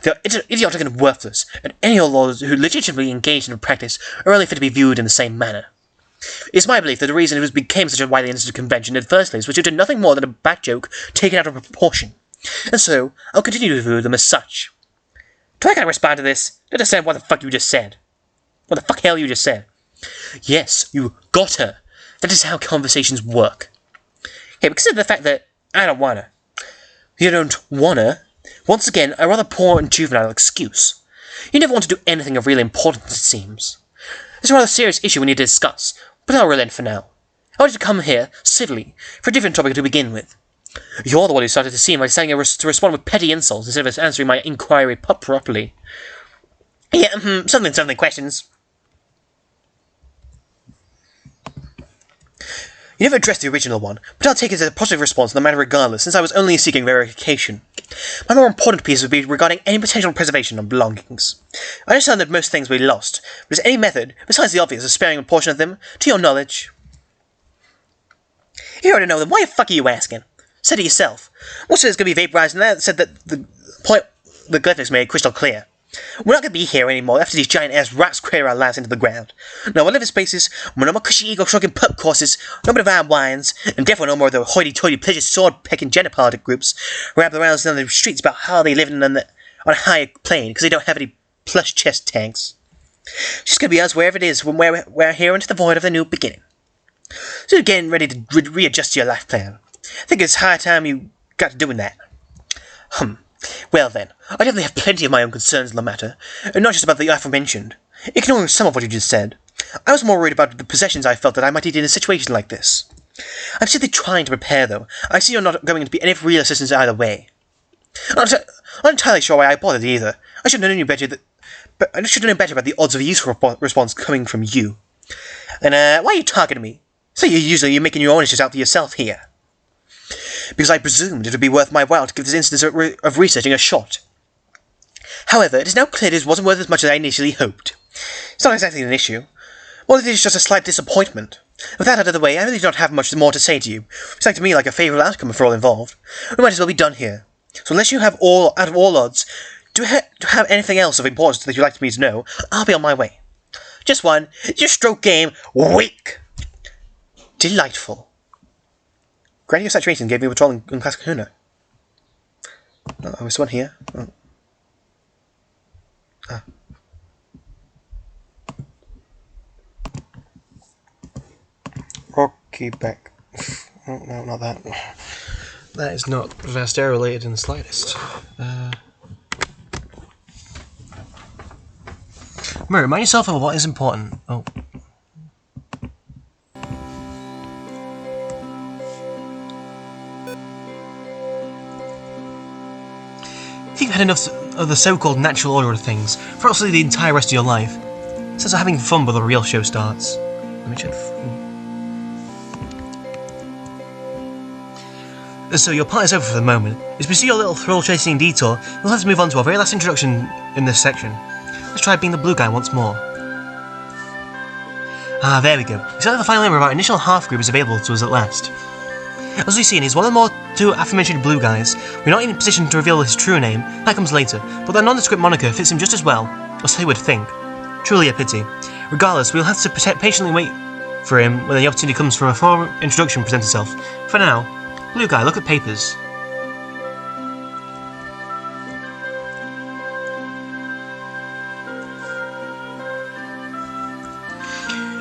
They are idiotic and worthless, and any laws who legitimately engage in the practice are only fit to be viewed in the same manner. It is my belief that the reason it became such a widely understood convention in the first place was due to nothing more than a bad joke taken out of proportion, and so I'll continue to view them as such. Do I gotta respond to this? I don't understand what the fuck you just said. What the fuck hell you just said? Yes, you got her. That is how conversations work. Okay, but consider the fact that I don't want her. You don't want her? Once again, a rather poor and juvenile excuse. You never want to do anything of real importance, it seems. It's a rather serious issue we need to discuss, but I'll relent for now. I wanted to come here, civilly, for a different topic to begin with. You're the one who started to seem like deciding to respond with petty insults instead of answering my inquiry properly. Yeah, something questions. You never addressed the original one, but I'll take it as a positive response no matter regardless, since I was only seeking verification. My more important piece would be regarding any potential preservation of belongings. I understand that most things will be lost, but is any method, besides the obvious of sparing a portion of them, to your knowledge? You already know them, why the fuck are you asking? Said it yourself. Most of it's going to be vaporized, and that said that the point the glyphics made crystal clear. We're not going to be here anymore after these giant-ass rats crater our lives into the ground. No more living spaces, no more cushy ego-stroking pup courses, no more divine wines, and definitely no more of the hoity-toity pleasure sword-pecking gender-politic groups who wrap around on the streets about how they live on a higher plane because they don't have any plush chest tanks. It's just going to be us wherever it is when we're here into the void of the new beginning. So you're getting ready to readjust your life plan. I think it's high time you got to doing that. Well then, I definitely have plenty of my own concerns on the matter, and not just about the aforementioned. Ignoring some of what you just said, I was more worried about the possessions I felt that I might need in a situation like this. I'm simply trying to prepare, though. I see you're not going to be any real assistance either way. I'm not entirely sure why I bothered either. I should have known better about the odds of a useful response coming from you. And why are you talking to me? So you're making your own issues out for yourself here. Because I presumed it would be worth my while to give this instance of researching a shot. However, it is now clear it wasn't worth as much as I initially hoped. It's not exactly an issue. Well, it is just a slight disappointment. With that out of the way, I really don't have much more to say to you. It's like to me like a favourable outcome for all involved. We might as well be done here. So unless you have out of all odds, do you have anything else of importance that you'd like me to know, I'll be on my way. Just one. Your stroke game, weak. Delightful. Grandiose saturation gave me withdrawal in class kahuna. Oh, there's one here. Oh. Ah. Rocky back. Oh, no, not that. That is not Vastera related in the slightest. Remind yourself of what is important. Oh. If you've had enough of the so-called natural order of things for absolutely the entire rest of your life, since having fun before the real show starts. Let me check. So your part is over for the moment. As we see your little thrill-chasing detour, we'll have to move on to our very last introduction in this section. Let's try being the blue guy once more. Ah, there we go. Exactly the final member of our initial half-group is available to us at last. As we've seen, he's one of the two aforementioned blue guys. We're not in a position to reveal his true name, that comes later, but that nondescript moniker fits him just as well, or so he would think. Truly a pity. Regardless, we'll have to patiently wait for him when the opportunity comes for a full introduction presents itself. For now, blue guy, look at papers.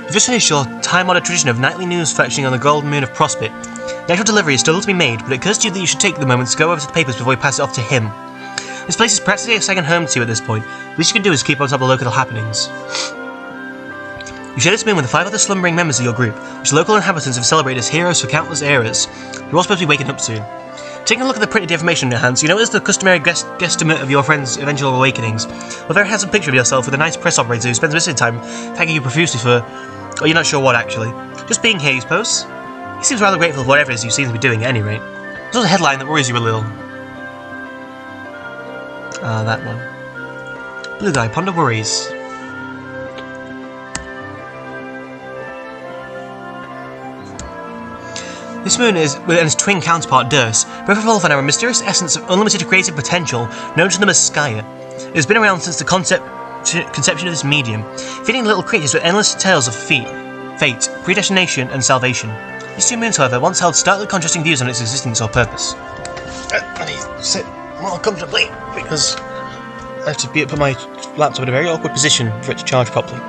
You've just finished your time-honoured tradition of nightly news fetching on the golden moon of Prospect. The actual delivery is still to be made, but it occurs to you that you should take the moment to go over to the papers before you pass it off to him. This place is practically a second home to you at this point. The least you can do is keep on top of local happenings. You share this moon with the 5 other slumbering members of your group, which local inhabitants have celebrated as heroes for countless eras. You're all supposed to be waking up soon. Taking a look at the printed information in your hands, you notice the customary guesstimate of your friend's eventual awakenings. A very handsome picture of yourself with a nice press operator who spends most of the time thanking you profusely for... oh, you're not sure what, actually. Just being here, you suppose? He seems rather grateful for whatever it is you seem to be doing at any rate. There's also a headline that worries you a little. Ah, that one. Blue guy, ponder worries. This moon is, and its twin counterpart Durs, both revolve around a mysterious essence of unlimited creative potential known to them as Skya. It has been around since the conception of this medium, feeding little creatures with endless tales of fate, predestination, and salvation. These two moons, however, once held starkly contrasting views on its existence or purpose. I need to sit more comfortably, because I have to put my laptop in a very awkward position for it to charge properly.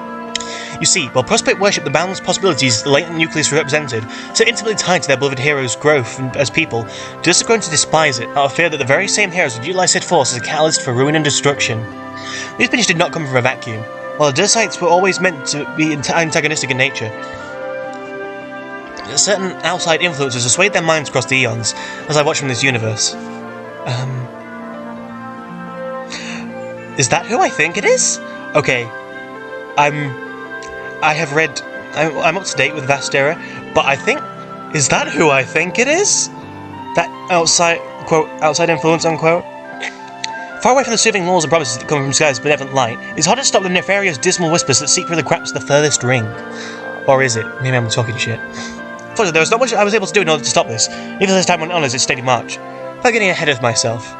You see, while Prospect worship the boundless possibilities the latent nucleus represented, so intimately tied to their beloved heroes' growth as people, Durs have grown to despise it, out of fear that the very same heroes would utilize said force as a catalyst for ruin and destruction. These opinions did not come from a vacuum. While the Dursites were always meant to be antagonistic in nature, certain outside influences have swayed their minds across the eons, as I watch from this universe. Is that who I think it is? Okay, I'm up to date with Vastera, but I think, is that who I think it is? That outside, quote, outside influence, unquote? Far away from the soothing laws and promises that come from Sky's benevolent light, it's hard to stop the nefarious, dismal whispers that seep through the cracks of the furthest ring. Or is it? Maybe I'm talking shit. Fortunately, there was not much I was able to do in order to stop this, even as time went on as its steady march. Without getting ahead of myself.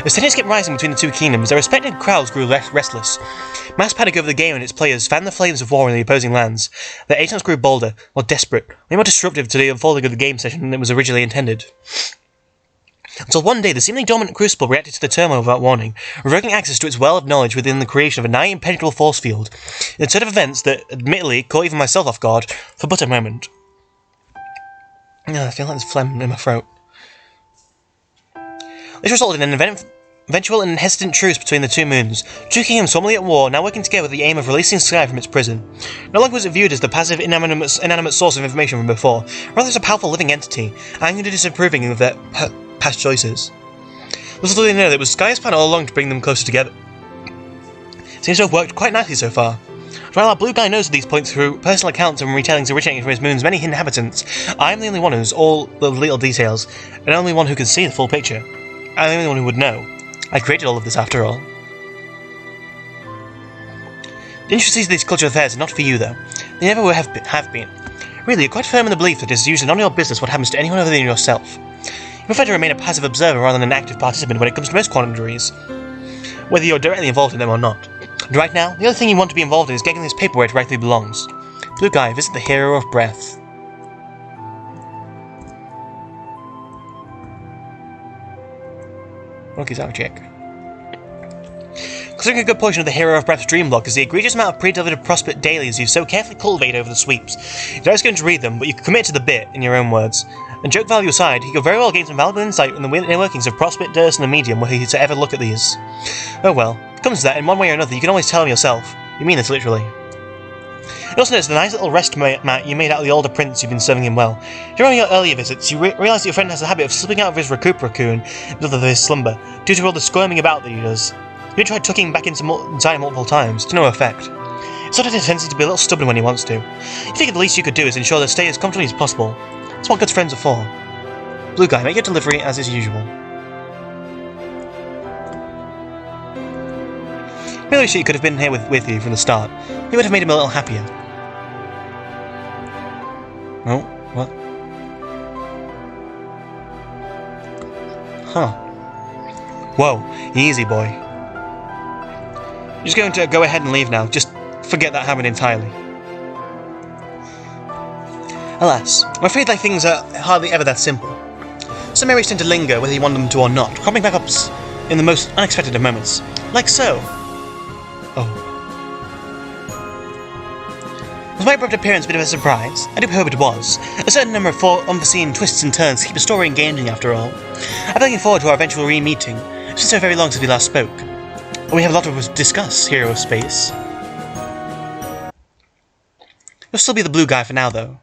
As tensions kept rising between the two kingdoms, their respective crowds grew restless. Mass panic over the game and its players fanned the flames of war in the opposing lands. Their agents grew bolder, more desperate, way more disruptive to the unfolding of the game session than it was originally intended. Until one day, the seemingly dominant Crucible reacted to the turmoil without warning, revoking access to its well of knowledge within the creation of a nigh impenetrable force field, in a set of events that, admittedly, caught even myself off guard for but a moment. I feel like there's phlegm in my throat. This resulted in an eventual and hesitant truce between the two moons, two kingdoms formerly at war, now working together with the aim of releasing Sky from its prison. No longer was it viewed as the passive, inanimate source of information from before, rather as a powerful living entity, angry and disapproving of their past choices. Little did they know that it was Sky's plan all along to bring them closer together. It seems to have worked quite nicely so far. While our blue guy knows of these points through personal accounts and retellings originating from his moon's many inhabitants, I am the only one who knows all the little details, and the only one who can see the full picture. I'm the only one who would know. I created all of this after all. The intricacies of these cultural affairs are not for you, though. They never have been. Really, you're quite firm in the belief that it is usually none of your business what happens to anyone other than yourself. You prefer to remain a passive observer rather than an active participant when it comes to most quandaries, whether you're directly involved in them or not. And right now, the only thing you want to be involved in is getting this paper where it rightfully belongs. Blue guy, visit the hero of breath. Monkey's out check. Considering a good portion of the Hero of Breath's dream block is the egregious amount of pre-delivered Prospect dailies you've so carefully cultivated over the sweeps. You're always going to read them, but you can commit to the bit, in your own words. And joke value aside, he could very well gain some valuable insight in the inner workings of Prospect, Durs, and the medium were he to ever look at these. Oh well, if it comes to that, in one way or another, you can always tell him yourself. You mean this literally. You also notice the nice little rest mat you made out of the older prints you've been serving him well. During your earlier visits, you realise that your friend has a habit of slipping out of his recuperacune in the middle of his slumber, due to all the squirming about that he does. You tried tucking back inside multiple times, to no effect. It's sort of a tendency to be a little stubborn when he wants to. You figure the least you could do is ensure they stay as comfortably as possible. That's what good friends are for. Blue guy, make your delivery as is usual. Maybe she could have been here with you from the start. It would have made him a little happier. Oh, what? Huh. Whoa, easy boy. You're just going to go ahead and leave now. Just forget that happened entirely. Alas, I'm afraid like things are hardly ever that simple. Some memories tend to linger whether you want them to or not, cropping back up in the most unexpected of moments. Like so. Oh. Was my abrupt appearance a bit of a surprise? I do hope it was. A certain number of unforeseen twists and turns keep a story engaging after all. I'm looking forward to our eventual re-meeting, since so very long since we last spoke. We have a lot to discuss, hero of space. You'll still be the blue guy for now, though.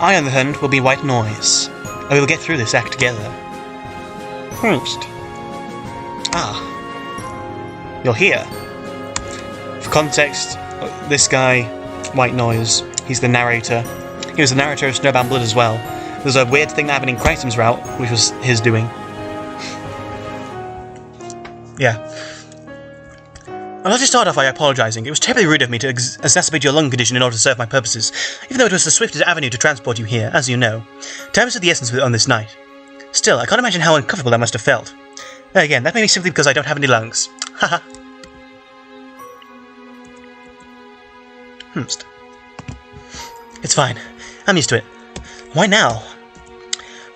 I, on the hand, will be white noise, and we will get through this act together. First. Ah. You're here. For context, this guy, White Noise, he's the narrator. He was the narrator of Snowbound Blood as well. There's a weird thing that happened in Crichton's route, which was his doing. Yeah. I'd like to start off by apologising. It was terribly rude of me to exacerbate your lung condition in order to serve my purposes, even though it was the swiftest avenue to transport you here, as you know. Time is of the essence on this night. Still, I can't imagine how uncomfortable I must have felt. Again, that may be simply because I don't have any lungs. Haha. It's fine. I'm used to it. Why now?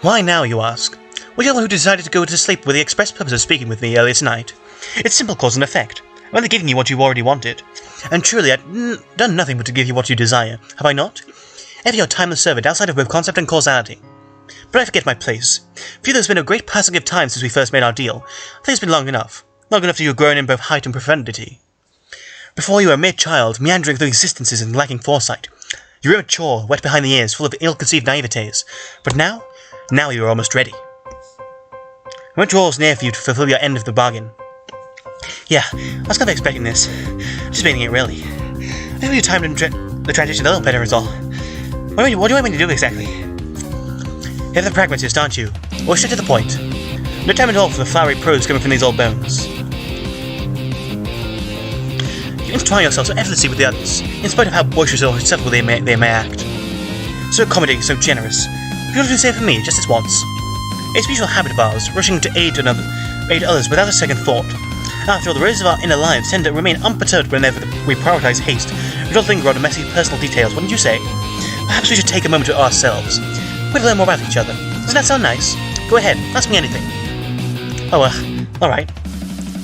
Why now, you ask? Well, you're the one who decided to go to sleep with the express purpose of speaking with me earlier tonight. It's simple cause and effect. I'm only giving you what you already wanted. And truly, I've done nothing but to give you what you desire. Have I not? Ever your timeless servant outside of both concept and causality. But I forget my place. For you there's been a great passing of time since we first made our deal. I think it's been long enough. Long enough that you have grown in both height and profundity. Before you were a mere child, meandering through existences and lacking foresight. You were immature, wet behind the ears, full of ill-conceived naivetes. But now you are almost ready. I won't draw near for you to fulfill your end of the bargain. Yeah, I was kind of expecting this. Just meaning it, really. Maybe you timed the transition a little better is all. What do you want me to do exactly? You're the pragmatist, aren't you? Well, straight to the point. No time at all for the flowery prose coming from these old bones. You intertwine yourself so effortlessly with the others, in spite of how boisterous or acceptable they may act. So accommodating, so generous. If you want to do the same for me, just this once. It's a mutual habit of ours, rushing to aid others without a second thought. After all, the roses of our inner lives tend to remain unperturbed whenever we prioritize haste, which will linger on the messy personal details, wouldn't you say? Perhaps we should take a moment to ourselves. We'd learn more about each other. Doesn't that sound nice? Go ahead, ask me anything. Oh, alright.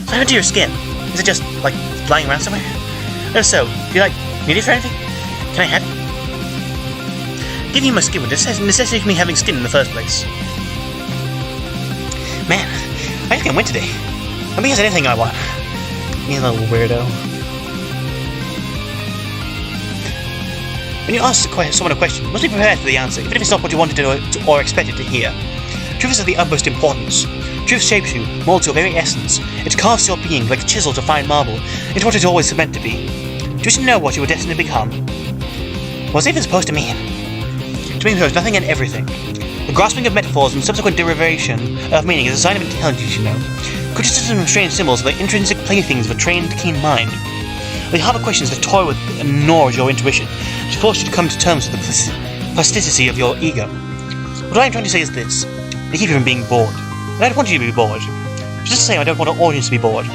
So how do your skin? Is it just, like, lying around somewhere? And if so, do you, need it for anything? Can I have it? Giving you my skin would necessitate me having skin in the first place. Man, I think I win today. Nobody has anything I want. You little weirdo. When you ask someone a question, you must be prepared for the answer, even if it's not what you wanted to or expected to hear. Truth is of the utmost importance. Truth shapes you, molds your very essence. It casts your being like a chisel to fine marble into what it always meant to be. Do you wish to know what you were destined to become? What's it even supposed to mean? To me, it shows nothing and everything. The grasping of metaphors and subsequent derivation of meaning is a sign of intelligence, you know. Criticism of strange symbols are the intrinsic playthings of a trained, keen mind. The harder questions that toy with and gnaw at your intuition to force you to come to terms with the plasticity of your ego. What I'm trying to say is this: they keep you from being bored. And I don't want you to be bored. Just to say, I don't want an audience to be bored.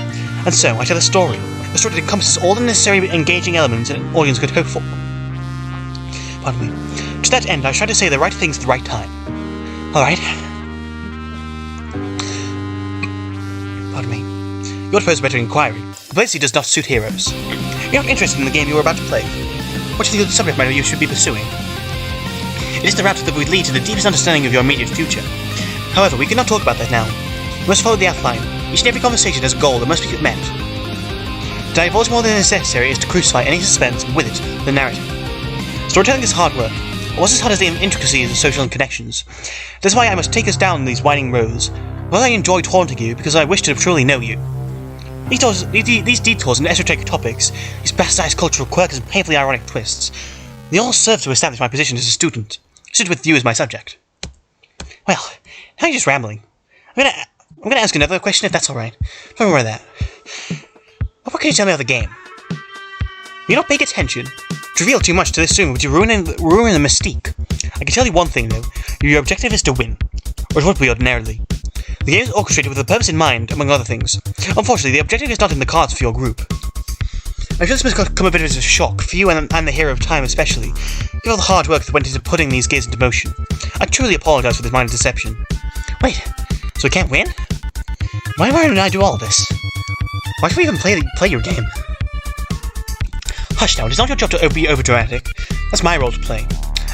And so, I tell a story that encompasses all the necessary engaging elements an audience could hope for. Pardon me. To that end, I try to say the right things at the right time. Alright? Pardon me. You ought to pose a better inquiry. Complexity does not suit heroes. You're not interested in the game you are about to play. What is the subject matter you should be pursuing? It is the route that would lead to the deepest understanding of your immediate future. However, we cannot talk about that now. We must follow the outline. Each and every conversation has a goal that must be met. To divulge more than is necessary is to crucify any suspense, and with it, the narrative. Storytelling is hard work, almost as hard as the intricacies of social connections. That's why I must take us down these winding roads. Well, I enjoy taunting you because I wish to truly know you. These detours and esoteric topics, these bastardized cultural quirks and painfully ironic twists, They all serve to establish my position as a student with you as my subject. Well, now you're just rambling. I'm gonna ask another question if that's alright. Don't worry about that. What can you tell me of the game? You don't pay attention. To reveal too much to this soon would ruin the mystique. I can tell you one thing though. Your objective is to win. Or it would be ordinarily. The game is orchestrated with a purpose in mind, among other things. Unfortunately, the objective is not in the cards for your group. I feel this must come a bit of a shock, for you and the hero of time especially, given all the hard work that went into putting these gears into motion. I truly apologise for this minor deception. Wait, so we can't win? Why did I do all this? Why should we even play your game? Hush now, it is not your job to be overdramatic. That's my role to play.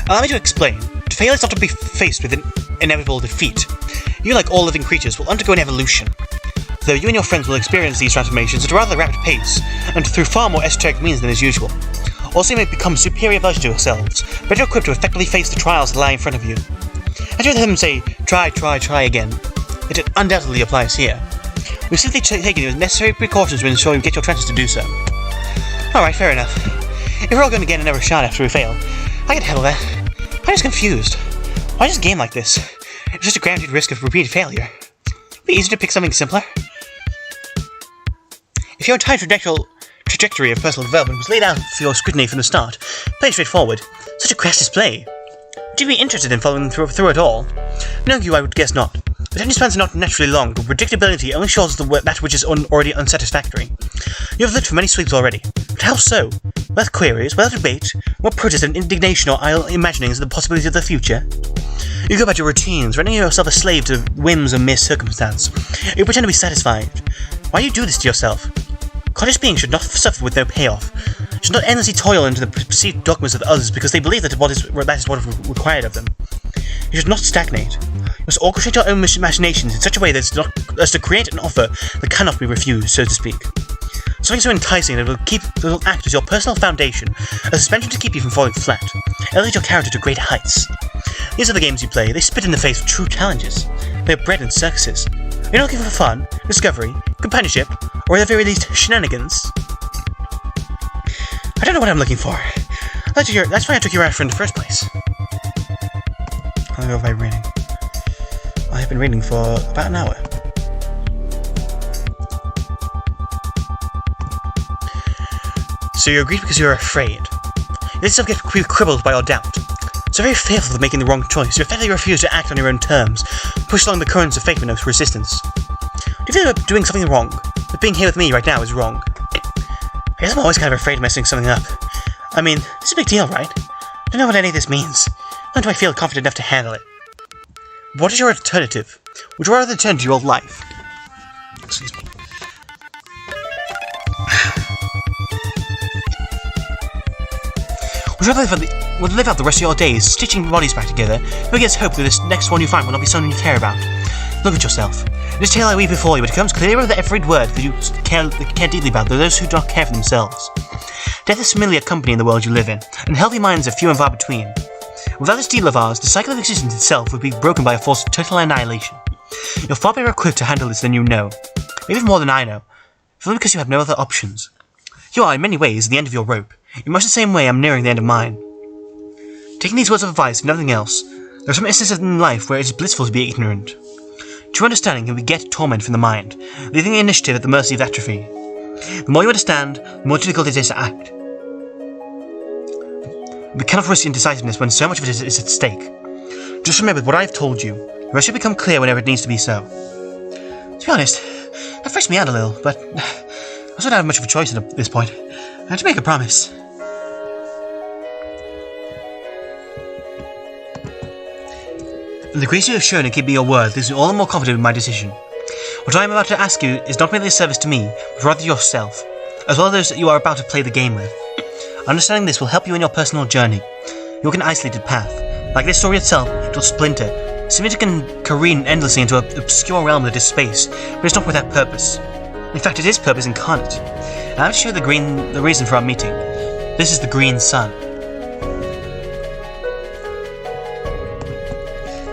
Allow me to explain. To fail is not to be faced with an inevitable defeat. You, like all living creatures, will undergo an evolution. Though you and your friends will experience these transformations at a rather rapid pace, and through far more esoteric means than is usual. Also, you may become superior versions of yourselves, better equipped to effectively face the trials that lie in front of you. As you hear them say, try again, it undoubtedly applies here. We've simply taken the necessary precautions to ensure you get your chances to do so. Alright, fair enough. If we're all going to get another shot after we fail, I can handle that. I'm just confused. Why is a game like this? It's just a guaranteed risk of repeated failure. Would it be easier to pick something simpler? If your entire trajectory of personal development was laid out for your scrutiny from the start, plain straightforward, such a crass display, would you be interested in following through it all? Knowing you, I would guess not. Attention spans are not naturally long, but predictability only shows that which is already unsatisfactory. You have lived for many sleeps already, but how so? Without queries, without debate, what protest and indignation or idle imaginings of the possibility of the future? You go about your routines, rendering yourself a slave to whims and mere circumstance. You pretend to be satisfied. Why do you do this to yourself? Conscious beings should not suffer with no payoff. Should not endlessly toil into the perceived dogmas of others because they believe that is what is required of them. You should not stagnate. You must orchestrate your own machinations in such a way as to create an offer that cannot be refused, so to speak. Something so enticing that will act as your personal foundation, a suspension to keep you from falling flat, elevate your character to great heights. These are the games you play. They spit in the face of true challenges. They are bred in circuses. You're not looking for fun, discovery, companionship, or at the very least, shenanigans. I don't know what I'm looking for. That's why I took you around for in the first place. How long have I been reading? I have been reading for about an hour. So you agreed because you're afraid. You let yourself get crippled by your doubt. So very fearful of making the wrong choice, you effectively refuse to act on your own terms, push along the currents of fate with no resistance. Do you feel like doing something wrong? That being here with me right now is wrong? I guess I'm always kind of afraid of messing something up. I mean, this is a big deal, right? I don't know what any of this means. When do I feel confident enough to handle it? What is your alternative? Would you rather turn to your life? Excuse me. Would you rather live out the rest of your days stitching your bodies back together, who gets hope that this next one you find will not be someone you care about? Look at yourself. In this tale I weave before you, it becomes clearer that every word that you care deeply about are those who do not care for themselves. Death is familiar company in the world you live in, and healthy minds are few and far between. Without this deal of ours, the cycle of existence itself would be broken by a force of total annihilation. You're far better equipped to handle this than you know, maybe more than I know, simply because you have no other options. You are, in many ways, at the end of your rope, in much the same way I'm nearing the end of mine. Taking these words of advice and nothing else, there are some instances in life where it is blissful to be ignorant. True understanding can beget torment from the mind, leaving the initiative at the mercy of atrophy. The more you understand, the more difficult it is to act. We cannot risk indecisiveness when so much of it is at stake. Just remember what I have told you. The rest should become clear whenever it needs to be so. To be honest, that freaks me out a little, but I also don't have much of a choice at this point. I have to make a promise. The grace you have shown in keeping your word leaves me all the more confident in my decision. What I am about to ask you is not merely a service to me, but rather yourself, as well as those that you are about to play the game with. Understanding this will help you in your personal journey. You walk an isolated path. Like this story itself, it will splinter, seeming to careen endlessly into an obscure realm that is space, but it's not without purpose. In fact, it is purpose incarnate. And I have to show the reason for our meeting. This is the green sun.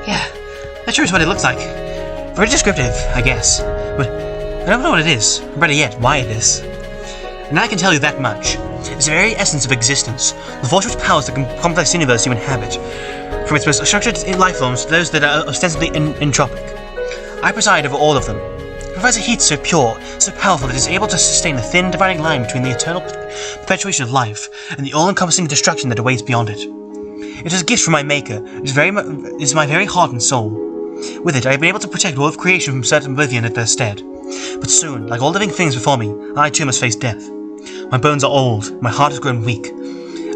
Yeah, that sure is what it looks like. Very descriptive, I guess. But I don't know what it is, or better yet, why it is. And I can tell you that much. It's the very essence of existence, the force which powers the complex universe you inhabit, from its most structured life forms to those that are ostensibly entropic. I preside over all of them. It provides a heat so pure, so powerful that it is able to sustain the thin dividing line between the eternal perpetuation of life and the all-encompassing destruction that awaits beyond it. It is a gift from my Maker. It is my very heart and soul. With it, I have been able to protect all of creation from certain oblivion at their stead. But soon, like all living things before me, I too must face death. My bones are old, my heart has grown weak.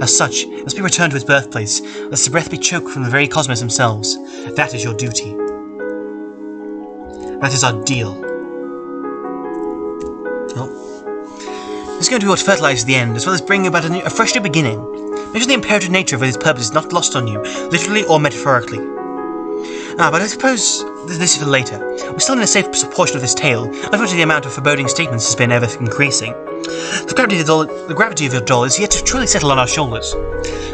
As such, it must be returned to its birthplace, lest the breath be choked from the very cosmos themselves. That is your duty. That is our deal. This is going to be what fertilizes the end, as well as bringing about a fresh new beginning. Make sure the imperative nature of its purpose is not lost on you, literally or metaphorically. But I suppose this is for later. We're still in a safe portion of this tale, unfortunately the amount of foreboding statements has been ever increasing. The gravity of your doll is yet to truly settle on our shoulders.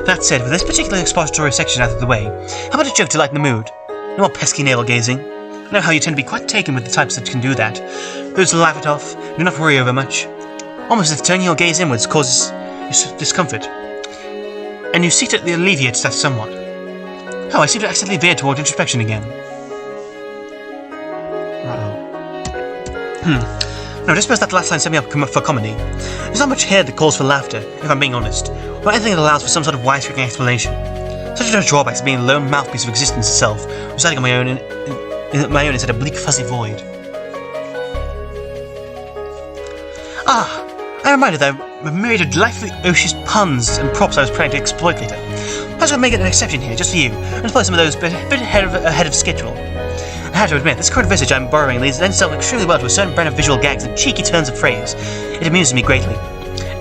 That said, with this particular expository section out of the way, how about a joke to lighten the mood? No more pesky navel-gazing. I know how you tend to be quite taken with the types that can do that. Those who laugh it off, do not worry over much. Almost as if turning your gaze inwards causes discomfort. And you seek to alleviate that somewhat. Oh, I seem to accidentally veer toward introspection again. No, just suppose that last line set me up for comedy. There's not much here that calls for laughter, if I'm being honest, or anything that allows for some sort of wisecracking explanation. Such are drawbacks of being a lone mouthpiece of existence itself, residing on my own inside a bleak, fuzzy void. I'm reminded that I've made a delightfully oceous puns and props I was planning to exploit later. Perhaps I'll make an exception here, just for you, and apply some of those bit ahead of schedule. I have to admit, this current visage I'm borrowing lends itself extremely well to a certain brand of visual gags and cheeky turns of phrase. It amuses me greatly.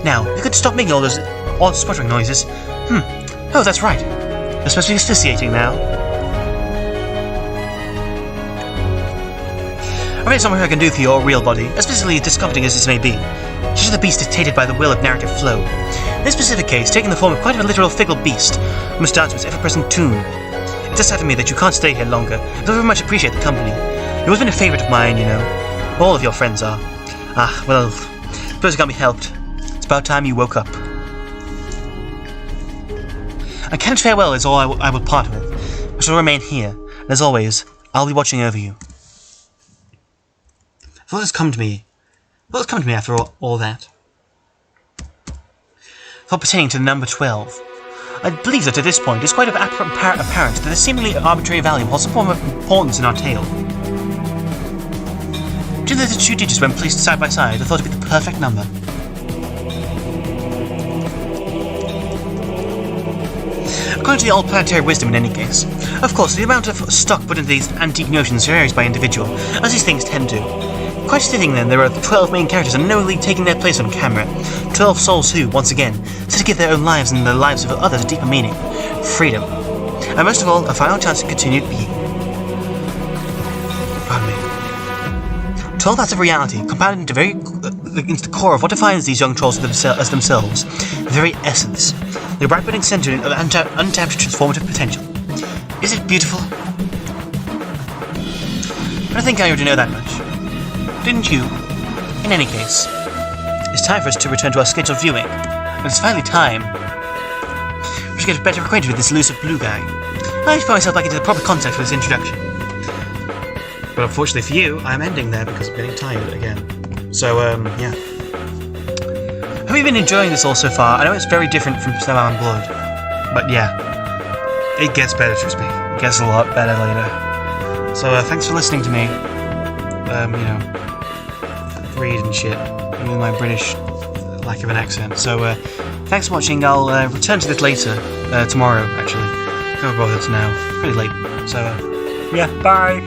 Now, if you could stop making all those odd sputtering noises. Oh, that's right. You're supposed to be asphyxiating now. I really don't know what I can do for your real body, as physically discomforting as this may be. Such is the beast dictated by the will of narrative flow. In this specific case, taking the form of quite a literal fickle beast, I must dance to its ever-present tune. It does sad to me that you can't stay here longer, but I very much appreciate the company. You've always been a favourite of mine, you know. All of your friends are. Well, I suppose it can't be helped. It's about time you woke up. A cannot farewell is all I will part with. I shall remain here, and as always, I'll be watching over you. What has come to me? What has come to me after all that? For pertaining to the number 12. I believe that at this point it's quite apparent that the seemingly arbitrary value holds some form of importance in our tale. Do the two digits, when placed side by side, are thought to be the perfect number. According to the old planetary wisdom in any case. Of course, the amount of stock put into these antique notions varies by individual, as these things tend to. Quite fitting then, there are 12 main characters unknowingly taking their place on camera. 12 souls who, once again, set to give their own lives and the lives of others a deeper meaning. Freedom. And most of all, a final chance to continued being. Pardon me. 12 acts of reality, compounded into the core of what defines these young trolls as themselves. The very essence. The bright-burning centre of untapped transformative potential. Is it beautiful? I don't think I already know that much. Didn't you? In any case, it's time for us to return to our scheduled viewing. And it's finally time. We should get better acquainted with this elusive blue guy. I find myself back into the proper context for this introduction. But unfortunately for you, I'm ending there because I'm getting tired again. So, yeah. Have you been enjoying this all so far? I know it's very different from Snow and Blood. But yeah. It gets better, trust me. It gets a lot better later. So, thanks for listening to me. You know, read and shit, with my British lack of an accent. So, thanks for watching. I'll return to this later, tomorrow, actually. Can't bother now. Pretty late. So, yeah, bye!